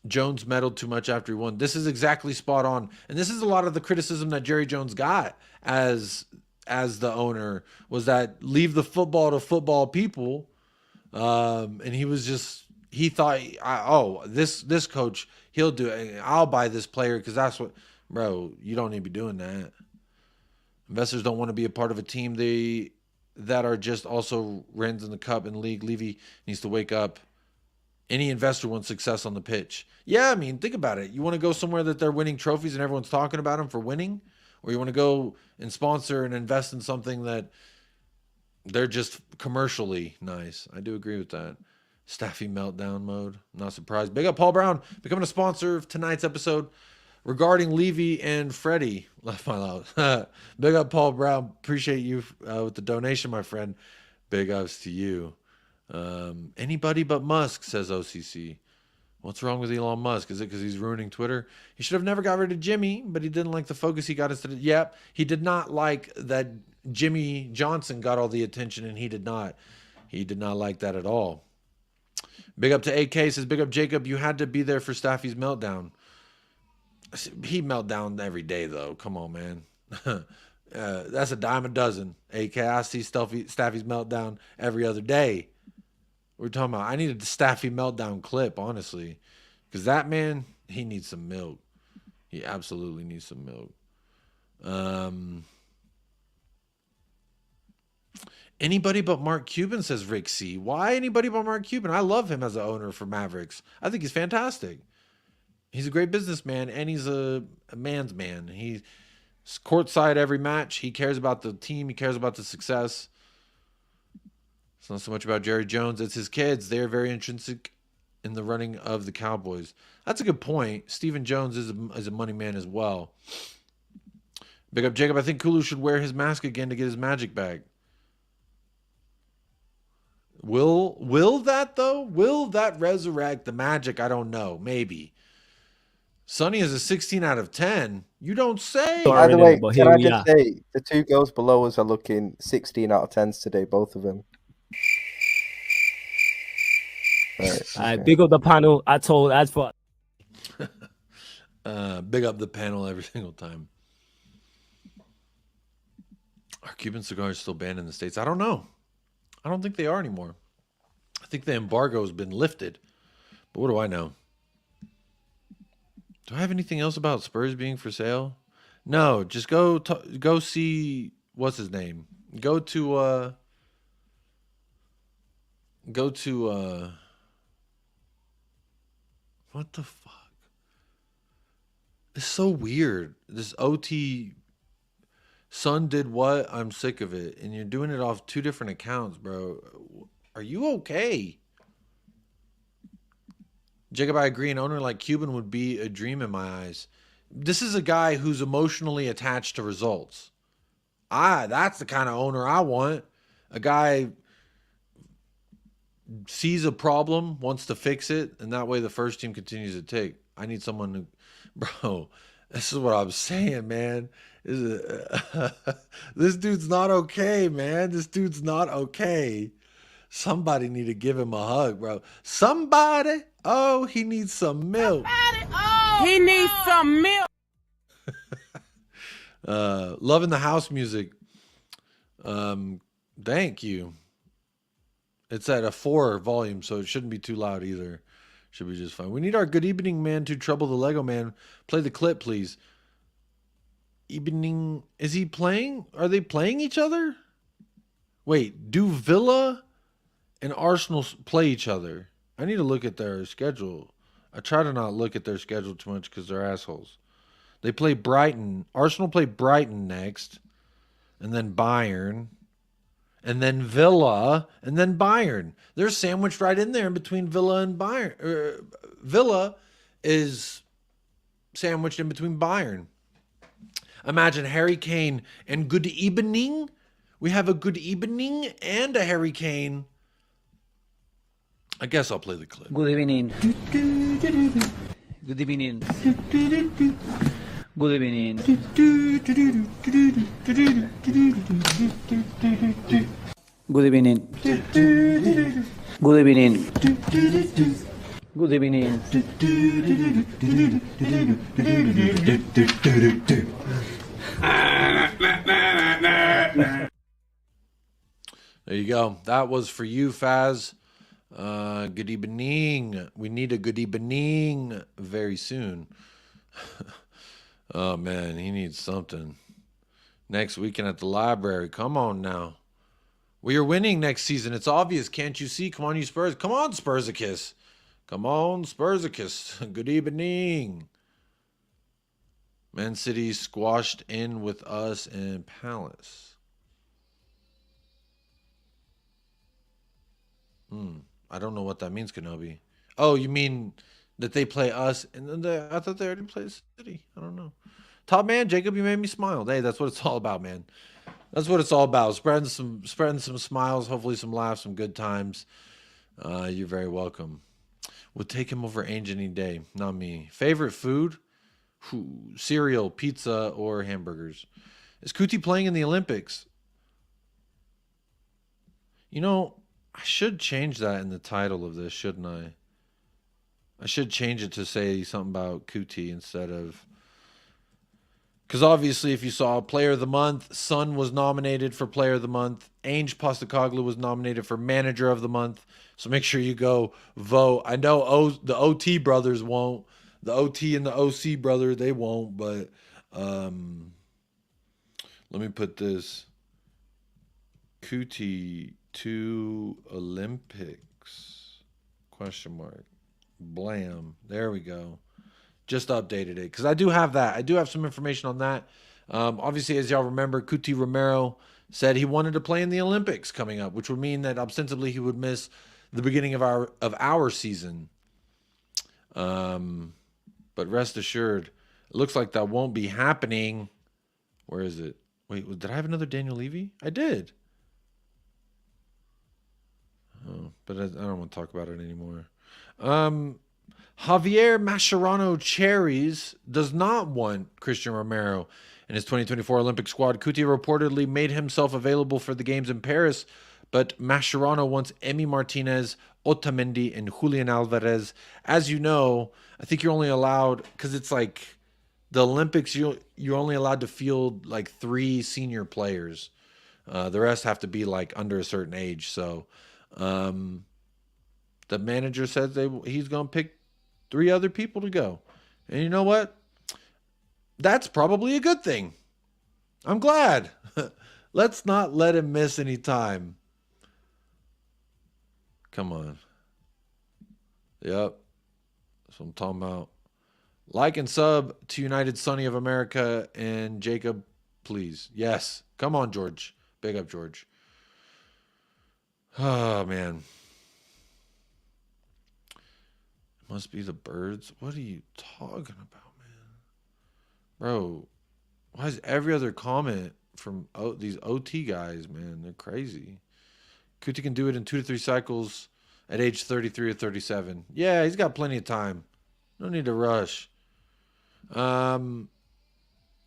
Jones meddled too much after he won. This is exactly spot on. And this is a lot of the criticism that Jerry Jones got as the owner was that leave the football to football people. And he thought, this coach, he'll do it. I'll buy this player because that's what, bro, you don't need to be doing that. Investors don't want to be a part of a team that are just also Rens in the cup and league. Levy needs to wake up. Any investor wants success on the pitch. Yeah, I mean, think about it. You want to go somewhere that they're winning trophies and everyone's talking about them for winning? Or you want to go and sponsor and invest in something that they're just commercially nice? I do agree with that. Staffy meltdown mode. I'm not surprised. Big up Paul Brown, becoming a sponsor of tonight's episode regarding Levy and Freddie. Left my loud. Big up Paul Brown. Appreciate you with the donation, my friend. Big ups to you. Anybody but Musk, says OCC. What's wrong with Elon Musk? Is it because he's ruining Twitter? He should have never got rid of Jimmy, but he didn't like the focus he got instead of, yep. He did not like that Jimmy Johnson got all the attention and he did not. He did not like that at all. Big up to AK, says, big up Jacob. You had to be there for Staffy's meltdown. He meltdown every day, though. Come on, man. That's a dime a dozen. AK, I see Staffy's meltdown every other day. We're talking about, I needed the Staffy meltdown clip, honestly. Because that man, he needs some milk. He absolutely needs some milk. Anybody but Mark Cuban, says Rick C. Why anybody but Mark Cuban? I love him as an owner for Mavericks. I think he's fantastic. He's a great businessman, and he's a man's man. He's courtside every match. He cares about the team. He cares about the success. It's not so much about Jerry Jones. It's his kids. They're very intrinsic in the running of the Cowboys. That's a good point. Stephen Jones is a money man as well. Big up Jacob. I think Kulu should wear his mask again to get his magic back. Will that, though? Will that resurrect the magic? I don't know. Maybe. Sonny is a 16 out of 10. You don't say. By the way, But can here I we just are. say, the two girls below us are looking 16 out of 10s today, both of them. Right. Big up the panel. As for Big up the panel every single time. Are Cuban cigars still banned in the States? I don't know. I don't think they are anymore. I think the embargo has been lifted. But what do I know? Do I have anything else about Spurs being for sale? No, just go see, what's his name? Go to what the fuck? It's so weird. This OT Son did what? I'm sick of it. And you're doing it off two different accounts, bro. Are you okay? Jacob, I agree. An owner like Cuban would be a dream in my eyes. This is a guy who's emotionally attached to results. That's the kind of owner I want. A guy sees a problem, wants to fix it, and that way the first team continues to take. I need someone who, bro, this is what I'm saying, man. This dude's not okay, man. This dude's not okay. Somebody need to give him a hug, bro. Somebody. Oh, he needs some milk. He needs some milk. Loving the house music. Thank you. It's at a 4 volume, so it shouldn't be too loud either. Should be just fine. We need our good evening man to trouble the Lego man. Play the clip, please. Evening. Is he playing? Are they playing each other? Wait, do Villa and Arsenal play each other? I need to look at their schedule. I try to not look at their schedule too much because they're assholes. They play Brighton. Arsenal play Brighton next. And then Bayern. And then Villa. And then Bayern. They're sandwiched right in there in between Villa and Bayern. Villa is sandwiched in between Bayern. Imagine Harry Kane and good evening. We have a good evening and a Harry Kane. I guess I'll play the clip. Good evening. Good evening. Good evening. Good evening. Good evening. Good evening. There you go. That was for you, Faz. Good evening. We need a good evening very soon. Oh, man, he needs something. Next weekend at the library. Come on now. We are winning next season. It's obvious. Can't you see? Come on, you Spurs. Come on, Spursicus. Come on, Spursicus. Good evening. Man City squashed in with us and Palace. I don't know what that means, Kenobi. Oh, you mean that they play us and then I thought they already played City. I don't know. Top man, Jacob, you made me smile. Hey, that's what it's all about, man. That's what it's all about. Spreading some smiles, hopefully some laughs, some good times. You're very welcome. Would take him over Ainge any day. Not me. Favorite food? Cereal, pizza, or hamburgers. Is CUTI playing in the Olympics? You know, I should change that in the title of this, shouldn't I? I should change it to say something about CUTI instead of... Because obviously, if you saw Player of the Month, Son was nominated for Player of the Month. Ainge Postecoglou was nominated for Manager of the Month. So make sure you go vote. I know the OT brothers won't. The OT and the OC brother, they won't. But let me put this. CUTI to Olympics? Question mark. Blam. There we go. Just updated it because I do have that. I do have some information on that. Obviously, as y'all remember, CUTI Romero said he wanted to play in the Olympics coming up, which would mean that ostensibly he would miss the beginning of our season. But rest assured, it looks like that won't be happening. Where is it? Wait, did I have another Daniel Levy? I did. Oh, but I don't want to talk about it anymore. Javier Mascherano Cherries does not want Christian Romero in his 2024 Olympic squad. CUTI reportedly made himself available for the games in Paris, but Mascherano wants Emi Martinez, Otamendi, and Julian Alvarez. As you know, I think you're only allowed, because it's like the Olympics, you're only allowed to field like 3 senior players. The rest have to be like under a certain age. So the manager says he's going to pick 3 other people to go. And you know what? That's probably a good thing. I'm glad. Let's not let him miss any time. Come on. Yep. That's what I'm talking about. Like and sub to United Sonny of America and Jacob, please. Yes. Come on, George. Big up, George. Oh, man. Must be the birds. What are you talking about, man? Bro, why is every other comment from these OT guys, man? They're crazy. CUTI can do it in 2 to 3 cycles at age 33 or 37. Yeah, he's got plenty of time. No need to rush. There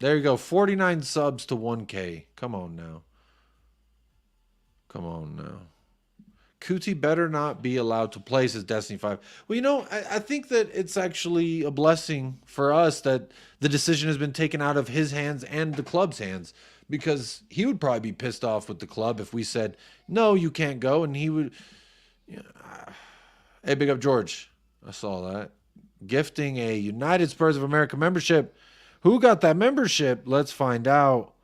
you go. 49 subs to 1K. Come on now. Come on now. CUTI better not be allowed to play, says Destiny 5. Well, you know, I think that it's actually a blessing for us that the decision has been taken out of his hands and the club's hands, because he would probably be pissed off with the club if we said, no, you can't go. And he would, hey, big up George. I saw that. Gifting a United Spurs of America membership. Who got that membership? Let's find out.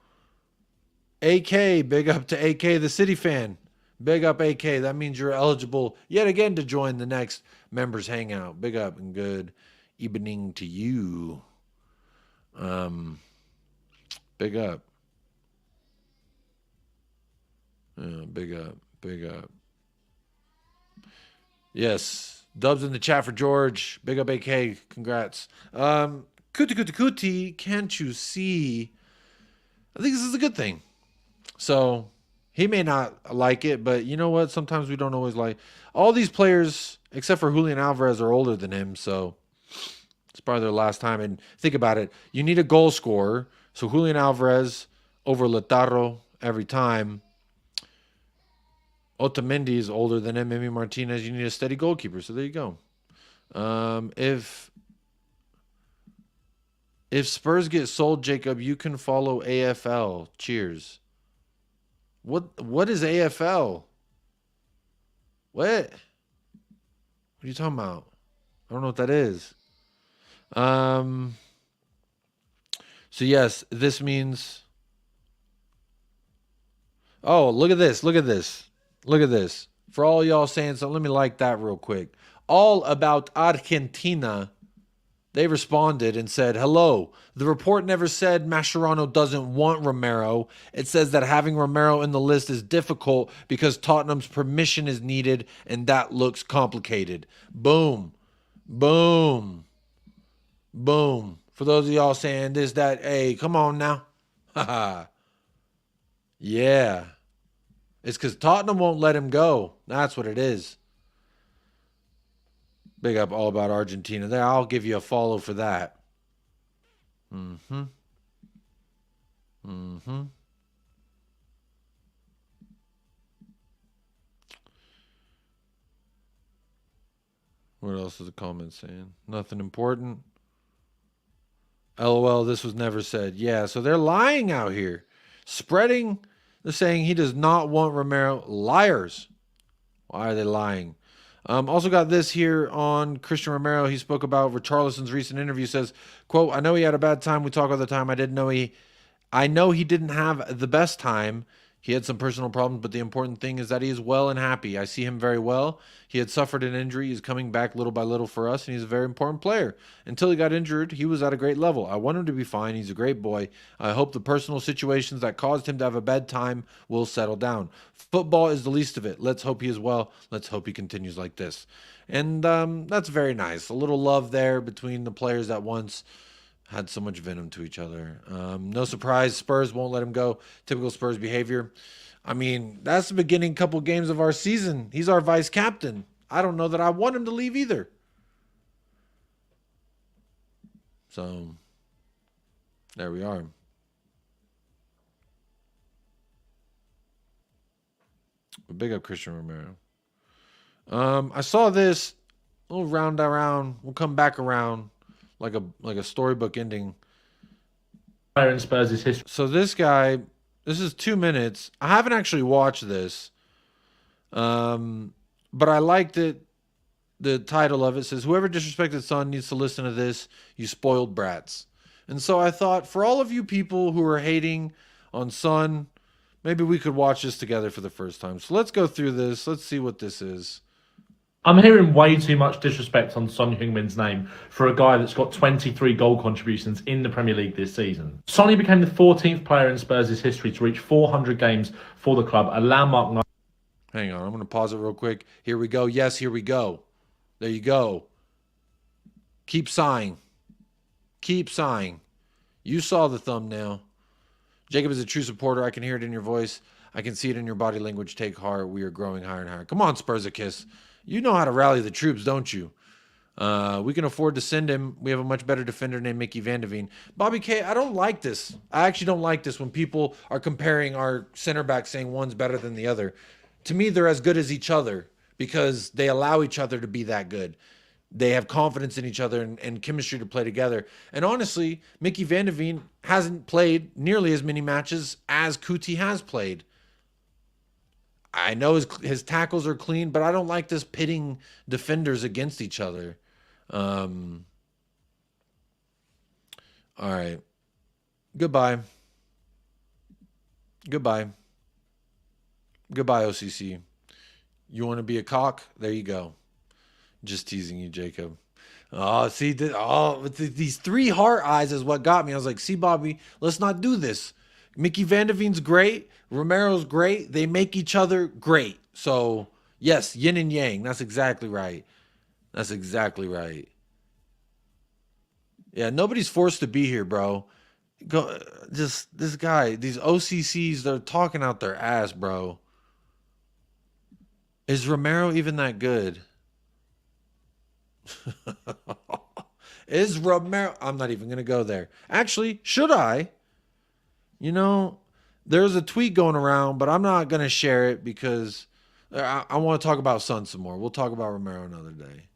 AK, big up to AK, the City fan. Big up, AK. That means you're eligible yet again to join the next members hangout. Big up and good evening to you. Big up. Big up. Big up. Yes. Dubs in the chat for George. Big up, AK. Congrats. CUTI, can't you see? I think this is a good thing. So he may not like it, but you know what? Sometimes we don't always like. All these players, except for Julian Alvarez, are older than him, so it's probably their last time. And think about it. You need a goal scorer. So Julian Alvarez over Lautaro every time. Otamendi is older than him. Emi Martinez, you need a steady goalkeeper. So there you go. If Spurs get sold, Jacob, you can follow AFL. Cheers. What is AFL? What are you talking about? I don't know what that is. So yes, this means. Oh, look at this. Look at this. Look at this. For all y'all saying something, let me like that real quick. All about Argentina. They responded and said, hello. The report never said Mascherano doesn't want Romero. It says that having Romero in the list is difficult because Tottenham's permission is needed, and that looks complicated. Boom. Boom. Boom. For those of y'all saying this, that, hey, come on now. Haha. Yeah. It's because Tottenham won't let him go. That's what it is. Big up all about Argentina. There, I'll give you a follow for that. What else is the comment saying? Nothing important. LOL, this was never said. Yeah, so they're lying out here. Spreading, they're saying he does not want Romero. Liars. Why are they lying? Also got this here on Christian Romero. He spoke about Richarlison's recent interview. Says, quote, I know he had a bad time. We talk all the time. I know he didn't have the best time. He had some personal problems, but the important thing is that he is well and happy. I see him very well. He had suffered an injury. He's coming back little by little for us, and he's a very important player. Until he got injured, he was at a great level. I want him to be fine. He's a great boy. I hope the personal situations that caused him to have a bad time will settle down. Football is the least of it. Let's hope he is well. Let's hope he continues like this. And that's very nice. A little love there between the players that once had so much venom to each other. No surprise, Spurs won't let him go. Typical Spurs behavior. I mean, that's the beginning couple games of our season. He's our vice captain. I don't know that I want him to leave either. So, there we are. Big up Christian Romero. I saw this. We'll round around. We'll come back around. Like a storybook ending. In Spurs' history. So this guy, this is 2 minutes. I haven't actually watched this, but I liked it. The title of it says, "Whoever disrespected Son needs to listen to this. You spoiled brats." And so I thought, for all of you people who are hating on Son, maybe we could watch this together for the first time. So let's go through this. Let's see what this is. I'm hearing way too much disrespect on Son Heung-min's name for a guy that's got 23 goal contributions in the Premier League this season. Sonny became the 14th player in Spurs' history to reach 400 games for the club, a landmark night. Hang on, I'm going to pause it real quick. Here we go. Yes, here we go. There you go. Keep sighing. Keep sighing. You saw the thumbnail. Jacob is a true supporter. I can hear it in your voice. I can see it in your body language. Take heart. We are growing higher and higher. Come on, Spurs a kiss. You know how to rally the troops, don't you? We can afford to send him. We have a much better defender named Mickey Van de Veen. Bobby K, I don't like this. I actually don't like this when people are comparing our center backs, saying one's better than the other. To me, they're as good as each other because they allow each other to be that good. They have confidence in each other and chemistry to play together. And honestly, Mickey Van de Veen hasn't played nearly as many matches as CUTI has played. I know his tackles are clean, but I don't like this pitting defenders against each other. All right. Goodbye. Goodbye. Goodbye, OCC. You want to be a cock? There you go. Just teasing you, Jacob. Oh, see, these 3 heart eyes is what got me. I was like, see, Bobby, let's not do this. Mickey Van de Veen's great. Romero's great. They make each other great. So, yes, yin and yang. That's exactly right. That's exactly right. Yeah, nobody's forced to be here, bro. Just this guy, these OCCs, they're talking out their ass, bro. Is Romero even that good? Is Romero... I'm not even going to go there. Actually, should I? You know, there's a tweet going around, but I'm not going to share it because I want to talk about Son some more. We'll talk about Romero another day.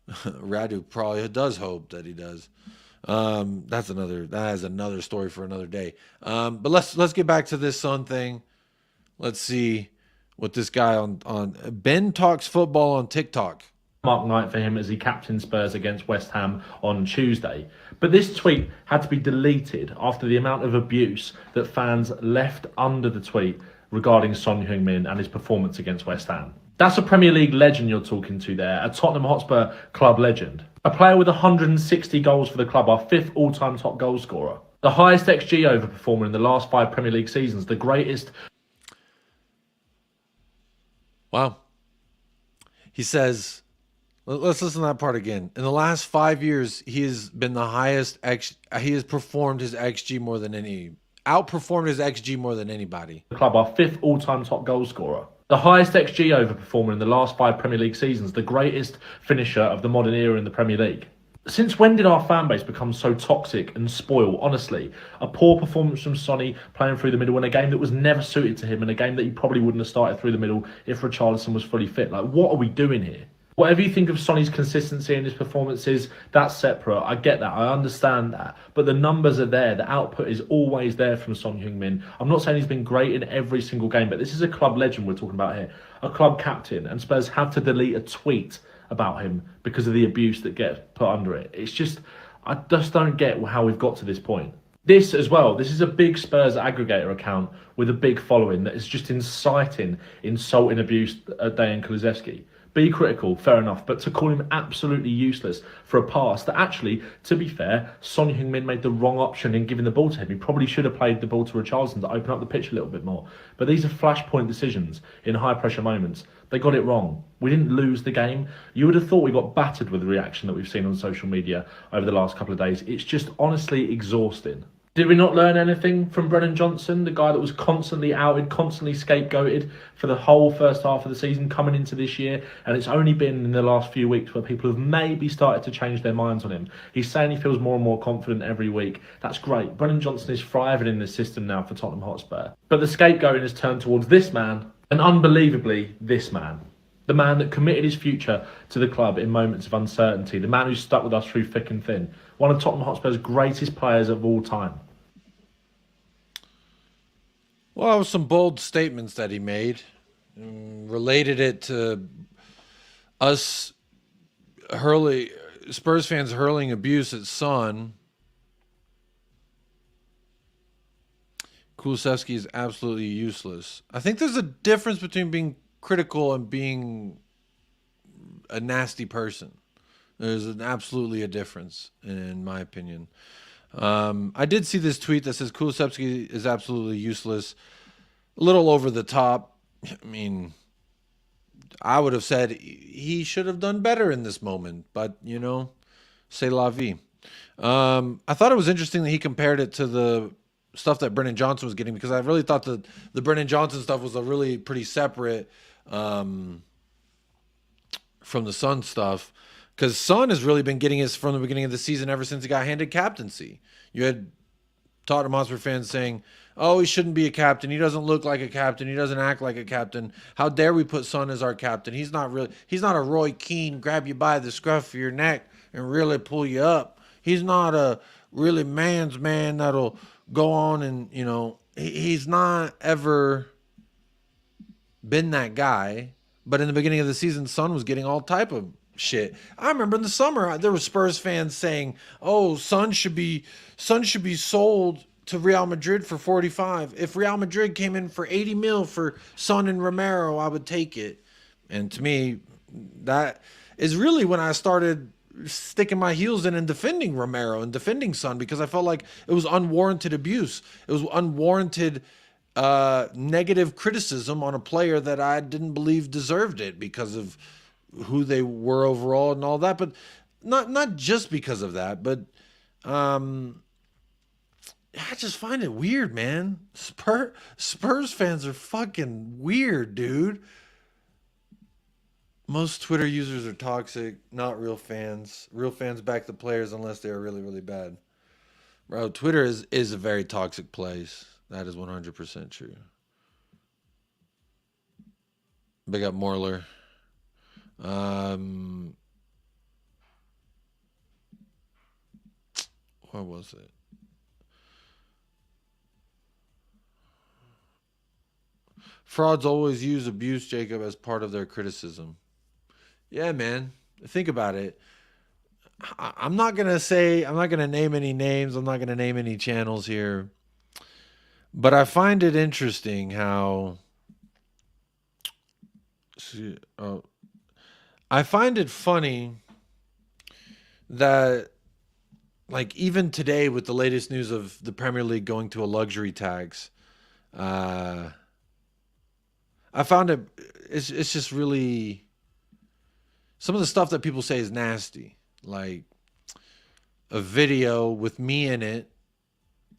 Radu probably does hope that he does. That is another story for another day. But let's get back to this Son thing. Let's see what this guy on Ben Talks Football on TikTok. Mark night for him as he captained Spurs against West Ham on Tuesday. But this tweet had to be deleted after the amount of abuse that fans left under the tweet regarding Son Heung-min and his performance against West Ham. That's a Premier League legend you're talking to there, a Tottenham Hotspur club legend. A player with 160 goals for the club, our 5th all-time top goal scorer. The highest XG over performer in the last 5 Premier League seasons, the greatest. Wow. He says... Let's listen to that part again. In the last 5 years, he has been the highest. He has performed his XG more than outperformed his XG more than anybody. The club, our 5th all-time top goal scorer. The highest XG over performer in the last 5 Premier League seasons, the greatest finisher of the modern era in the Premier League. Since when did our fan base become so toxic and spoiled? Honestly, a poor performance from Sonny playing through the middle in a game that was never suited to him, and a game that he probably wouldn't have started through the middle if Richarlison was fully fit. Like, what are we doing here? Whatever you think of Sonny's consistency in his performances, that's separate. I get that. I understand that. But the numbers are there. The output is always there from Son Heung-min. I'm not saying he's been great in every single game, but this is a club legend we're talking about here. A club captain. And Spurs have to delete a tweet about him because of the abuse that gets put under it. It's just, I just don't get how we've got to this point. This as well, this is a big Spurs aggregator account with a big following that is just inciting insult and abuse at Dejan Kulusevski. Be critical, fair enough, but to call him absolutely useless for a pass that actually, to be fair, Son Heung-min made the wrong option in giving the ball to him. He probably should have played the ball to Richarlison to open up the pitch a little bit more. But these are flashpoint decisions in high-pressure moments. They got it wrong. We didn't lose the game. You would have thought we got battered with the reaction that we've seen on social media over the last couple of days. It's just honestly exhausting. Did we not learn anything from Brennan Johnson, the guy that was constantly outed, constantly scapegoated for the whole first half of the season coming into this year? And it's only been in the last few weeks where people have maybe started to change their minds on him. He's saying he feels more and more confident every week. That's great. Brennan Johnson is thriving in this system now for Tottenham Hotspur. But the scapegoating has turned towards this man, and unbelievably, this man. The man that committed his future to the club in moments of uncertainty. The man who stuck with us through thick and thin. One of Tottenham Hotspur's greatest players of all time. Well, it was some bold statements that he made. Related it to us Spurs fans hurling abuse at Son. Kulusevski is absolutely useless. I think there's a difference between being critical and being a nasty person. There's absolutely a difference, in my opinion. I did see this tweet that says Kulusevski is absolutely useless. A little over the top. I mean, I would have said he should have done better in this moment, but you know, c'est la vie. I thought it was interesting that he compared it to the stuff that Brennan Johnson was getting, because I really thought that the Brennan Johnson stuff was a really pretty separate from the Son stuff. Because Son has really been getting his from the beginning of the season ever since he got handed captaincy. You had Tottenham Hotspur fans saying, oh, he shouldn't be a captain. He doesn't look like a captain. He doesn't act like a captain. How dare we put Son as our captain? He's not a Roy Keane, grab you by the scruff of your neck and really pull you up. He's not a really man's man that'll go on and, you know, he's not ever been that guy. But in the beginning of the season, Son was getting all type of shit. I remember in the summer there were Spurs fans saying, "Oh, Son should be sold to Real Madrid for 45. If Real Madrid came in for 80 mil for Son and Romero, I would take it." And to me, that is really when I started sticking my heels in and defending Romero and defending Son, because I felt like it was unwarranted abuse. It was unwarranted negative criticism on a player that I didn't believe deserved it because of who they were overall and all that, but not just because of that, but I just find it weird, man. Spurs fans are fucking weird, dude. Most Twitter users are toxic, not real fans. Real fans back the players unless they are really, really bad. Bro, Twitter is a very toxic place. That is 100% true. Big up Morler. What was it? Frauds always use abuse, Jacob, as part of their criticism. Yeah, man. Think about it. I'm not going to name any names. I'm not going to name any channels here. But I find it interesting how... I find it funny that, like, even today with the latest news of the Premier League going to a luxury tax, I found it's just really, some of the stuff that people say is nasty. Like a video with me in it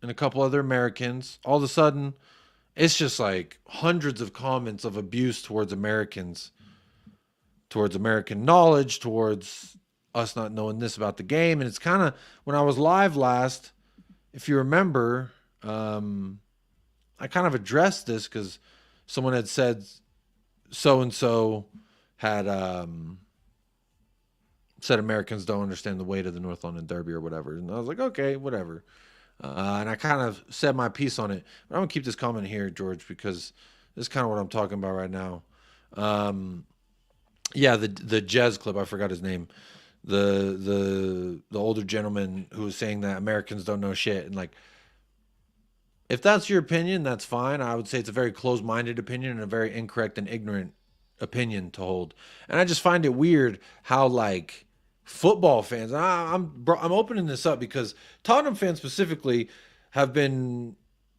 and a couple other Americans. All of a sudden, it's just like hundreds of comments of abuse towards Americans, towards American knowledge, towards us not knowing this about the game. And it's kind of, when I was live last, if you remember, I kind of addressed this because someone had said so-and-so had said Americans don't understand the weight of the North London Derby or whatever. And I was like, okay, whatever. And I kind of said my piece on it. But I'm going to keep this comment here, George, because this is kind of what I'm talking about right now. Yeah, the jazz clip, I forgot his name. The older gentleman who was saying that Americans don't know shit. And like, if that's your opinion, that's fine. I would say it's a very closed-minded opinion and a very incorrect and ignorant opinion to hold. And I just find it weird how like football fans, I'm opening this up because Tottenham fans specifically have been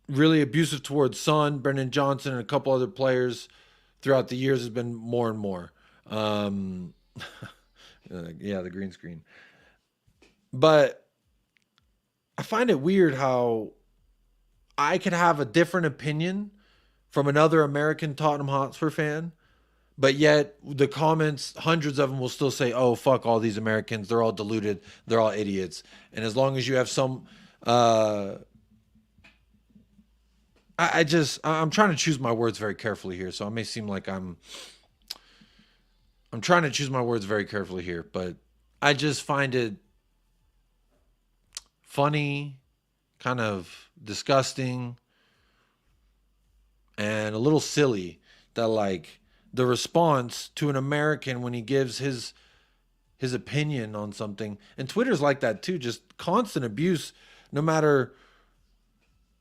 really abusive towards Son, Brendan Johnson, and a couple other players throughout the years. Has been more and more. Yeah, the green screen. But I find it weird how I could have a different opinion from another American Tottenham Hotspur fan, but yet the comments, hundreds of them will still say, oh, fuck all these Americans. They're all deluded. They're all idiots. And as long as you have some, I'm trying to choose my words very carefully here. So I may seem like I'm trying to choose my words very carefully here, but I just find it funny, kind of disgusting, and a little silly that like the response to an American when he gives his opinion on something, and Twitter's like that too, just constant abuse no matter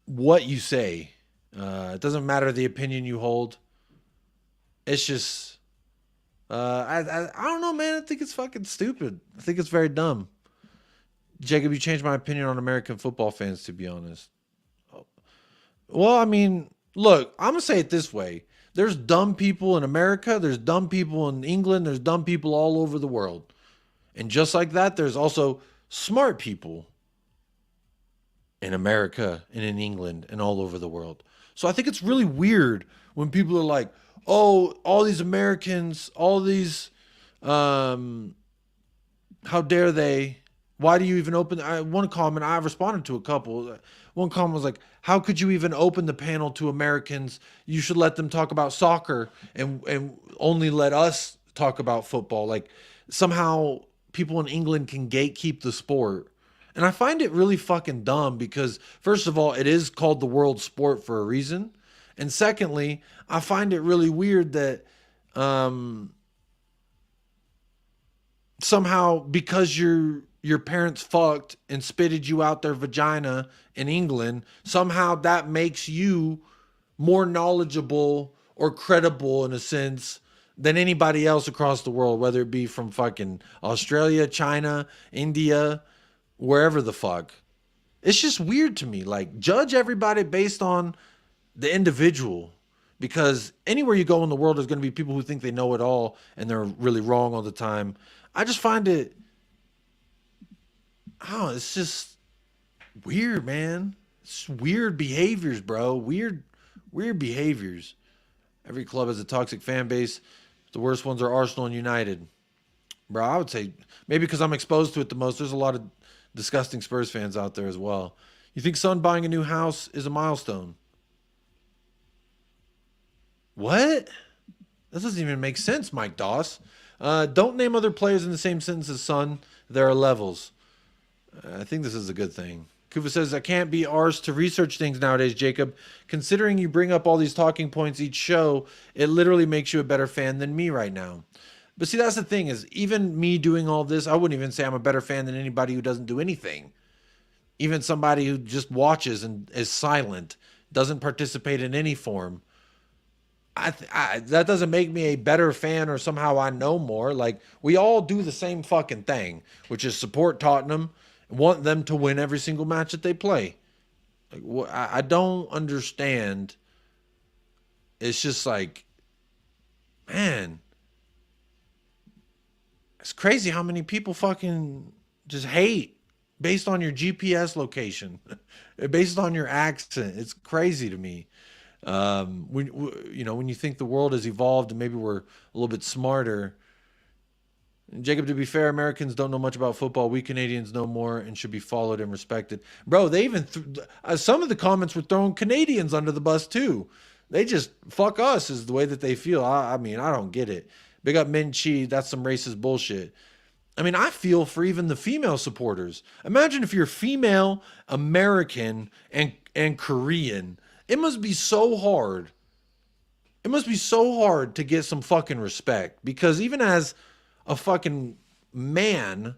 what you say. It doesn't matter the opinion you hold. It's just I don't know, man. I think it's fucking stupid. I think it's very dumb. Jacob, you changed my opinion on American football fans, to be honest. Well, I mean, look, I'm going to say it this way. There's dumb people in America. There's dumb people in England. There's dumb people all over the world. And just like that, there's also smart people in America and in England and all over the world. So I think it's really weird when people are like, oh, all these Americans, all these, how dare they? Why do you even open? One comment, I responded to a couple. One comment was like, how could you even open the panel to Americans? You should let them talk about soccer and only let us talk about football. Like somehow people in England can gatekeep the sport. And I find it really fucking dumb because first of all, it is called the world sport for a reason. And secondly, I find it really weird that somehow because your parents fucked and spitted you out their vagina in England, somehow that makes you more knowledgeable or credible in a sense than anybody else across the world, whether it be from fucking Australia, China, India, wherever the fuck. It's just weird to me. Like, judge everybody based on the individual, because anywhere you go in the world, there's going to be people who think they know it all and they're really wrong all the time. I just find it, it's just weird, man. It's weird behaviors, bro. Weird behaviors. Every club has a toxic fan base. The worst ones are Arsenal and United. Bro, I would say maybe because I'm exposed to it the most. There's a lot of disgusting Spurs fans out there as well. You think Son buying a new house is a milestone? What? That doesn't even make sense, Mike Doss. Don't name other players in the same sentence as Son. There are levels. I think this is a good thing. Kuva says, I can't be arsed to research things nowadays, Jacob. Considering you bring up all these talking points each show, it literally makes you a better fan than me right now. But see, that's the thing is, even me doing all this, I wouldn't even say I'm a better fan than anybody who doesn't do anything. Even somebody who just watches and is silent, doesn't participate in any form. That doesn't make me a better fan or somehow I know more. Like, we all do the same fucking thing, which is support Tottenham, want them to win every single match that they play. Like, I don't understand. It's just like, man, it's crazy how many people fucking just hate based on your GPS location, based on your accent. It's crazy to me. When you think the world has evolved and maybe we're a little bit smarter. Jacob, to be fair, Americans don't know much about football. We Canadians know more and should be followed and respected. Bro, they even some of the comments were throwing Canadians under the bus too. They just fuck us is the way that they feel. I mean, I don't get it. Big up Min Chi. That's some racist bullshit. I mean, I feel for even the female supporters. Imagine if you're female, American, and Korean. It must be so hard. It must be so hard to get some fucking respect, because even as a fucking man,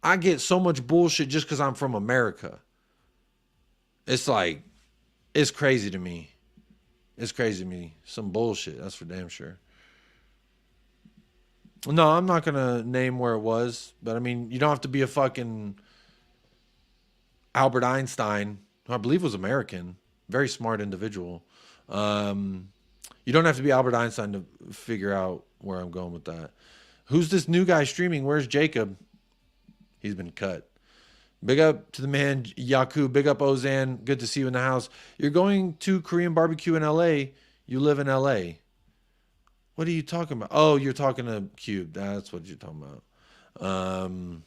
I get so much bullshit just because I'm from America. It's like, it's crazy to me. It's crazy to me. Some bullshit, that's for damn sure. No, I'm not going to name where it was, but I mean, you don't have to be a fucking Albert Einstein, who I believe was American. Very smart individual. You don't have to be Albert Einstein to figure out where I'm going with that. Who's this new guy streaming? Where's Jacob? He's been cut. Big up to the man, Yaku. Big up, Ozan. Good to see you in the house. You're going to Korean barbecue in LA. You live in LA. What are you talking about? Oh, you're talking to Cube. That's what you're talking about.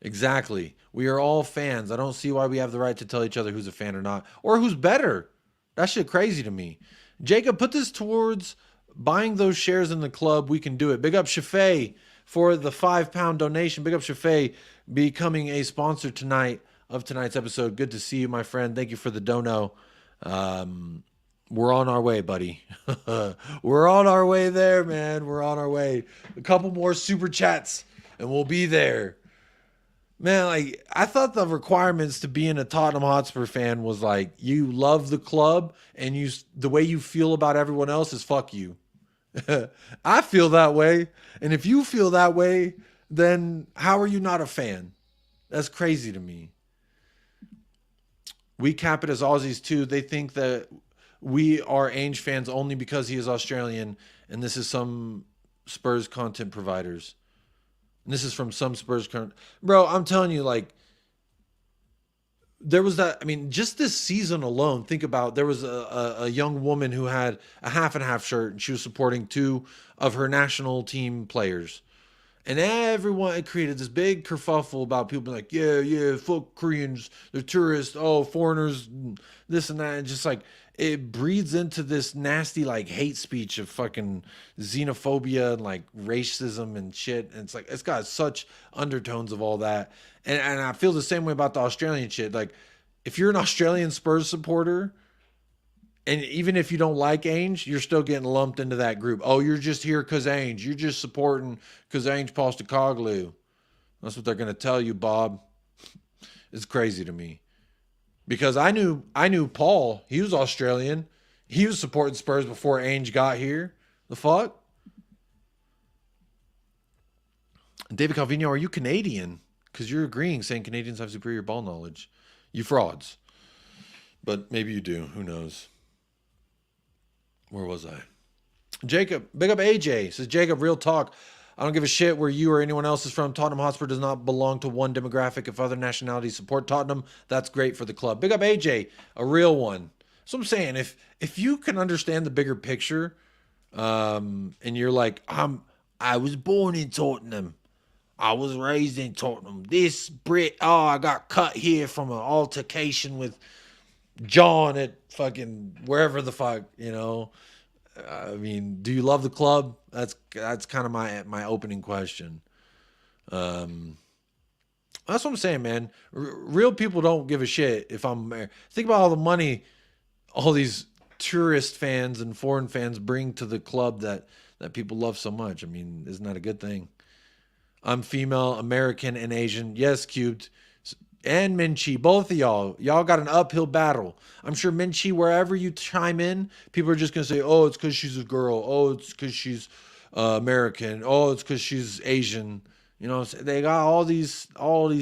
Exactly. We are all fans. I don't see why we have the right to tell each other who's a fan or not, or who's better. That shit crazy to me. Jacob, put this towards buying those shares in the club. We can do it. Big up Shafay for the £5 donation. Big up Shafay becoming a sponsor tonight of tonight's episode. Good to see you, my friend. Thank you for the dono. We're on our way, buddy. We're on our way there, man. We're on our way. A couple more super chats and we'll be there. Man, like, I thought the requirements to being a Tottenham Hotspur fan was like, you love the club and the way you feel about everyone else is fuck you. I feel that way. And if you feel that way, then how are you not a fan? That's crazy to me. We cap it as Aussies too. They think that we are Ainge fans only because he is Australian, and this is some Spurs content providers. And this is from some Spurs current. Bro, I'm telling you, like, there was that. I mean, just this season alone, think about, there was a young woman who had a half and half shirt, and she was supporting two of her national team players. And everyone, it created this big kerfuffle about people like, yeah, fuck Koreans, they're tourists, oh, foreigners, this and that. And just like, it breeds into this nasty, like, hate speech of fucking xenophobia and like racism and shit. And it's like, it's got such undertones of all that. And I feel the same way about the Australian shit. Like, if you're an Australian Spurs supporter, and even if you don't like Ainge, you're still getting lumped into that group. Oh, you're just here because Ainge. You're just supporting because Ainge Postecoglou. That's what they're going to tell you, Bob. It's crazy to me. Because I knew Paul. He was Australian. He was supporting Spurs before Ainge got here. The fuck? David Calvino, are you Canadian? Because you're agreeing, saying Canadians have superior ball knowledge. You frauds. But maybe you do. Who knows? Where was I? Jacob, big up AJ. Says, Jacob, real talk. I don't give a shit where you or anyone else is from. Tottenham Hotspur does not belong to one demographic. If other nationalities support Tottenham, that's great for the club. Big up AJ, a real one. So I'm saying, if you can understand the bigger picture, and you're like, I was born in Tottenham. I was raised in Tottenham. This Brit, I got cut here from an altercation with John at fucking wherever the fuck, you know. I mean, do you love the club? That's kind of my opening question. That's what I'm saying, man. Real people don't give a shit if I'm there. Think about all the money all these tourist fans and foreign fans bring to the club that people love so much. I mean, isn't that a good thing? I'm female, American, and Asian. Yes, Cubed. And Minchi, both of y'all got an uphill battle. I'm sure Minchi, wherever you chime in, people are just going to say, oh, it's because she's a girl. Oh, it's because she's American. Oh, it's because she's Asian. You know, they got all these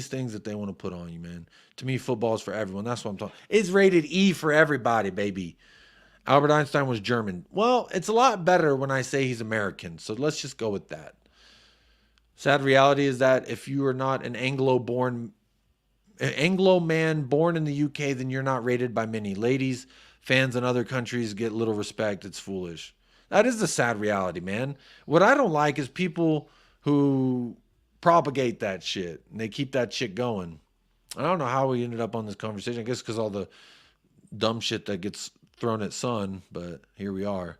things that they want to put on you, man. To me, football is for everyone. That's what I'm talking. It's rated E for everybody, baby. Albert Einstein was German. Well, it's a lot better when I say he's American. So let's just go with that. Sad reality is that if you are not an Anglo man born in the UK, then you're not rated by many. Ladies, fans in other countries get little respect. It's foolish. That is the sad reality, man. What I don't like is people who propagate that shit and they keep that shit going. I don't know how we ended up on this conversation. I guess because all the dumb shit that gets thrown at Son, but here we are.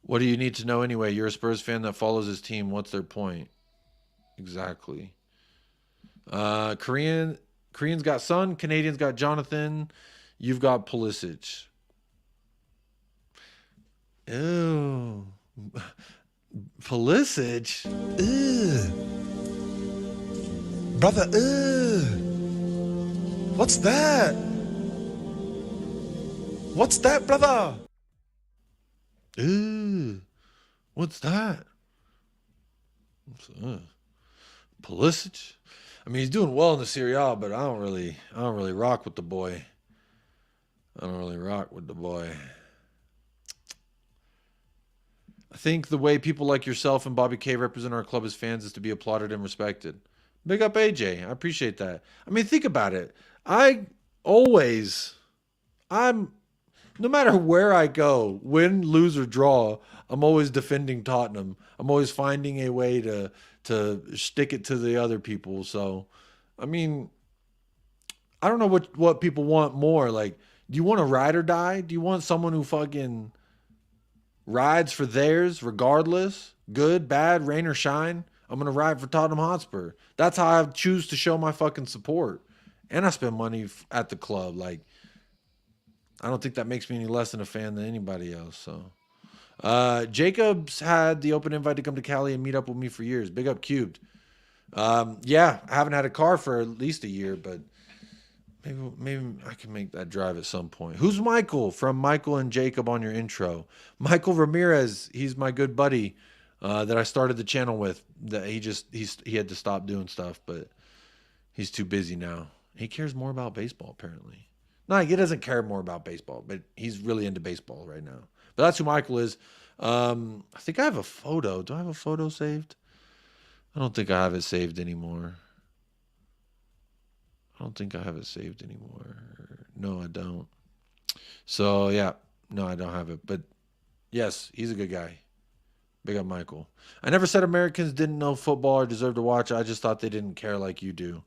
What do you need to know anyway? You're a Spurs fan that follows his team. What's their point? Exactly. Koreans got Son. Canadians got Jonathan. You've got Pulisic. Ew. Pulisic? Ugh. Brother, ugh. What's that? What's that, brother? Ew. What's that? Pulisic? I mean, he's doing well in the Serie A, but I don't really rock with the boy. I don't really rock with the boy. I think the way people like yourself and Bobby K represent our club as fans is to be applauded and respected. Big up AJ. I appreciate that. I mean, think about it. No matter where I go, win, lose, or draw, I'm always defending Tottenham. I'm always finding a way to stick it to the other people. So, I mean, I don't know what people want more. Like, do you want to ride or die? Do you want someone who fucking rides for theirs regardless? Good, bad, rain or shine? I'm going to ride for Tottenham Hotspur. That's how I choose to show my fucking support. And I spend money at the club. Like, I don't think that makes me any less than a fan than anybody else. So, Jacob's had the open invite to come to Cali and meet up with me for years. Big up Cubed. Yeah, I haven't had a car for at least a year, but maybe I can make that drive at some point. Who's Michael from Michael and Jacob on your intro? Michael Ramirez. He's my good buddy that I started the channel with. That he had to stop doing stuff, but he's too busy now. He cares more about baseball apparently. No, he doesn't care more about baseball, but he's really into baseball right now. But that's who Michael is. I think I have a photo. Do I have a photo saved? I don't think I have it saved anymore. I don't think I have it saved anymore. No, I don't. So, yeah. No, I don't have it. But, yes, he's a good guy. Big up Michael. I never said Americans didn't know football or deserve to watch. I just thought they didn't care like you do.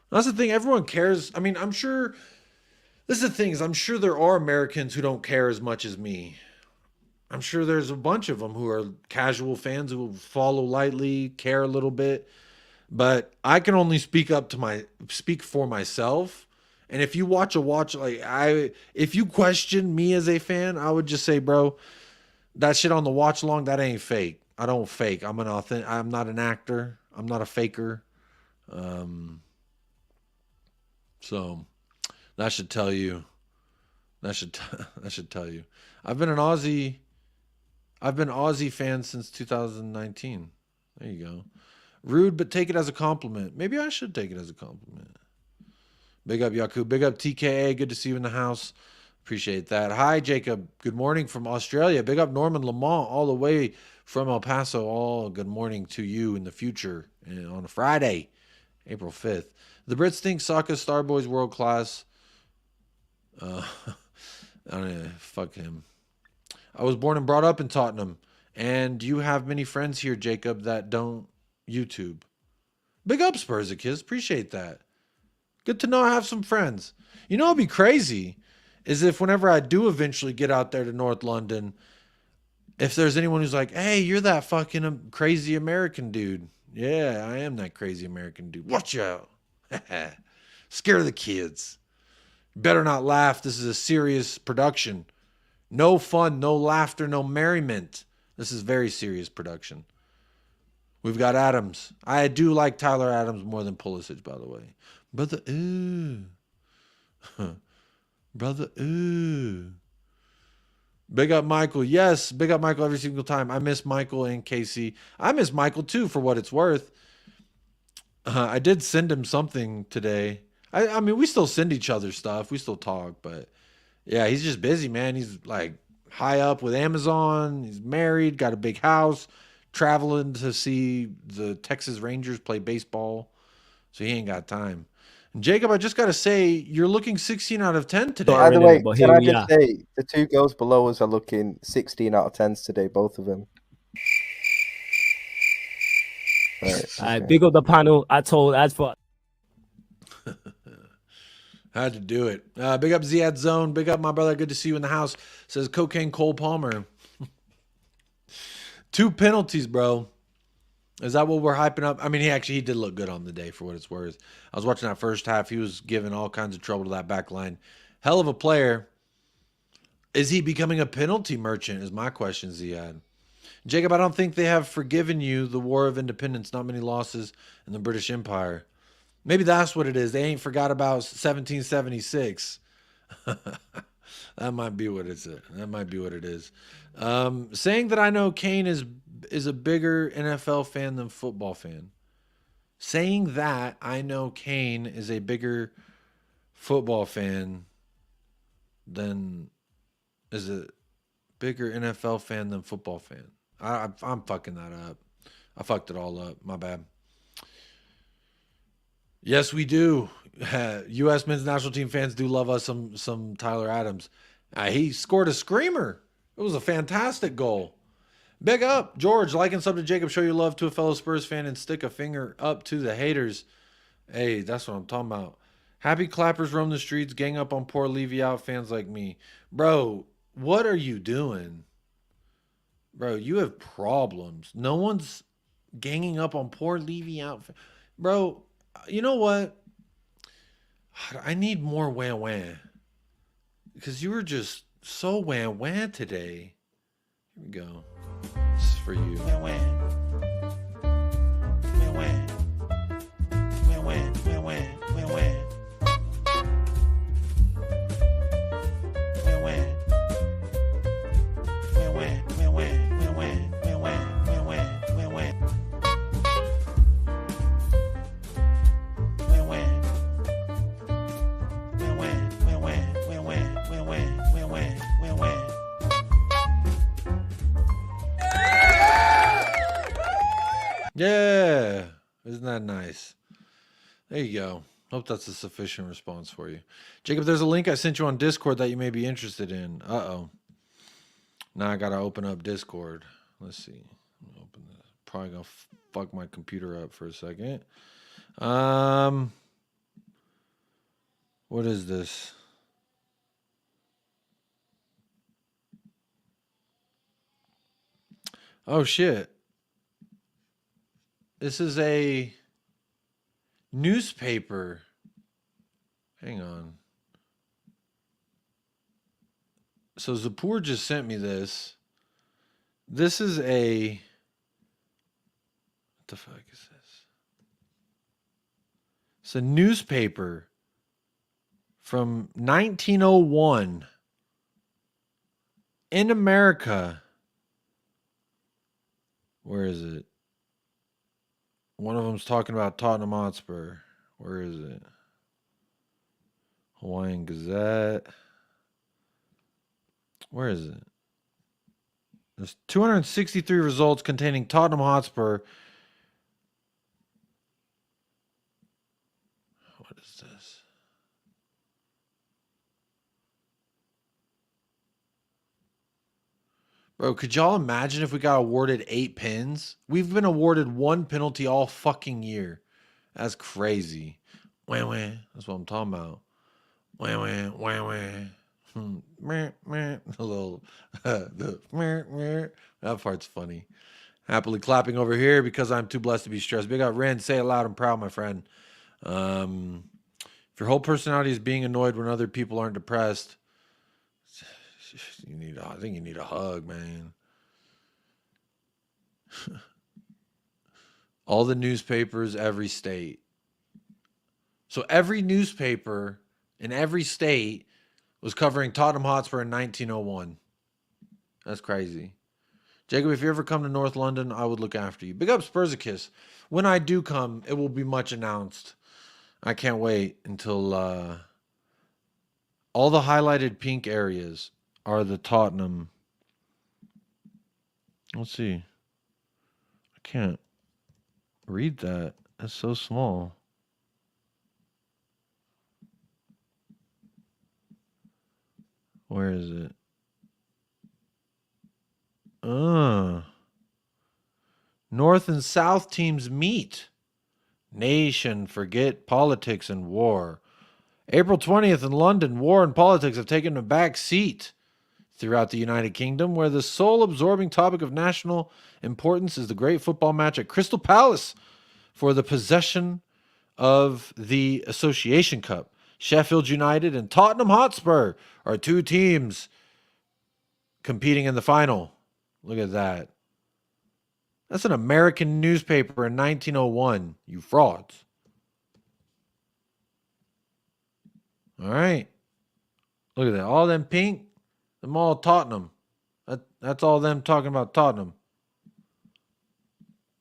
That's the thing. Everyone cares. I mean, I'm sure... This is the thing, is I'm sure there are Americans who don't care as much as me. I'm sure there's a bunch of them who are casual fans who follow lightly, care a little bit. But I can only speak for myself. And if you if you question me as a fan, I would just say, bro, that shit on the watch along, that ain't fake. I don't fake. I'm not an actor. I'm not a faker. So that should tell you. That should tell you. I've been Aussie fan since 2019. There you go. Rude, but take it as a compliment. Maybe I should take it as a compliment. Big up Yaku. Big up TKA. Good to see you in the house. Appreciate that. Hi, Jacob. Good morning from Australia. Big up Norman Lamont all the way from El Paso. All good morning to you in the future on a Friday, April 5th. The Brits think Saka's Starboy's world class. I don't know. Fuck him. I was born and brought up in Tottenham. And you have many friends here, Jacob, that don't YouTube. Big up Spursicus. Appreciate that. Good to know I have some friends. You know what'd be crazy is if whenever I do eventually get out there to North London, if there's anyone who's like, hey, you're that fucking crazy American dude. Yeah, I am that crazy American dude. Watch out. Scare the kids. Better not laugh. This is a serious production. No fun, no laughter, no merriment. This is very serious production. We've got Adams. I do like Tyler Adams more than Pulisic, by the way. Brother, ooh. Brother, ooh. Big up Michael. Yes, big up Michael every single time. I miss Michael and Casey. I miss Michael too, for what it's worth. I did send him something today. I mean, we still send each other stuff. We still talk, but yeah, he's just busy, man. He's like high up with Amazon. He's married, got a big house, traveling to see the Texas Rangers play baseball. So he ain't got time. And Jacob, I just got to say, you're looking 16 out of 10 today. By the way, can I just say, the two girls below us are looking 16 out of 10s today, both of them. Right, big up the panel. As for Had to do it. Big up Ziad Zone. Big up my brother. Good to see you in the house. Says Cocaine Cole Palmer. 2 penalties, bro. Is that what we're hyping up? I mean, he did look good on the day for what it's worth. I was watching that first half. He was giving all kinds of trouble to that back line. Hell of a player. Is he becoming a penalty merchant is my question, Ziad. Jacob, I don't think they have forgiven you the War of Independence. Not many losses in the British Empire. Maybe that's what it is. They ain't forgot about 1776. That might be what it's. That might be what it is. Saying that I know Kane is a bigger NFL fan than football fan. Saying that I know Kane is a bigger football fan than is a bigger NFL fan than football fan. I'm fucking that up. I fucked it all up. My bad. Yes, we do. U.S. men's national team fans do love us some Tyler Adams. He scored a screamer. It was a fantastic goal. Big up, George. Like and sub to Jacob. Show your love to a fellow Spurs fan and stick a finger up to the haters. Hey, that's what I'm talking about. Happy clappers roam the streets, gang up on poor Levy out fans like me. Bro, what are you doing? Bro, you have problems. No one's ganging up on poor Levy out. Bro, you know what? I need more wah-wah. Because you were just so wah-wah today. Here we go. This is for you. Wah-wah. Wah-wah. Wah-wah. Wah-wah. Wah-wah. Yeah, isn't that nice? There you go. Hope that's a sufficient response for you. Jacob, there's a link I sent you on Discord that you may be interested in. Uh-oh. Now I got to open up Discord. Let's see. Open this. Probably going to fuck my computer up for a second. What is this? Oh, shit. This is a newspaper. Hang on. So Zapur just sent me this. This is a... What the fuck is this? It's a newspaper from 1901 in America. Where is it? One of them's talking about Tottenham Hotspur. Where is it? Hawaiian Gazette. Where is it? There's 263 results containing Tottenham Hotspur. What is this? Bro, could y'all imagine if we got awarded 8 pins? We've been awarded 1 penalty all fucking year. That's crazy. Wah, wah. That's what I'm talking about. Wah, wah, wah, wah. Meh, meh. A little, meh, meh. That part's funny. Happily clapping over here because I'm too blessed to be stressed. Big up, Ren. Say it loud and proud, my friend. If your whole personality is being annoyed when other people aren't depressed, I think you need a hug, man. All the newspapers, every state. So every newspaper in every state was covering Tottenham Hotspur in 1901. That's crazy. Jacob, if you ever come to North London, I would look after you. Big up Spursicus. When I do come, it will be much announced. I can't wait until all the highlighted pink areas are the Tottenham. Let's see. I can't read that. That's so small. Where is it? North and South teams meet. Nation, forget politics and war. April 20th in London, war and politics have taken a back seat. throughout the United Kingdom, where the sole absorbing topic of national importance is the great football match at Crystal Palace for the possession of the Association Cup. Sheffield United and Tottenham Hotspur are two teams competing in the final. Look at that. That's an American newspaper in 1901, you frauds. All right. Look at that. All them pink, them all Tottenham. That's all them talking about Tottenham.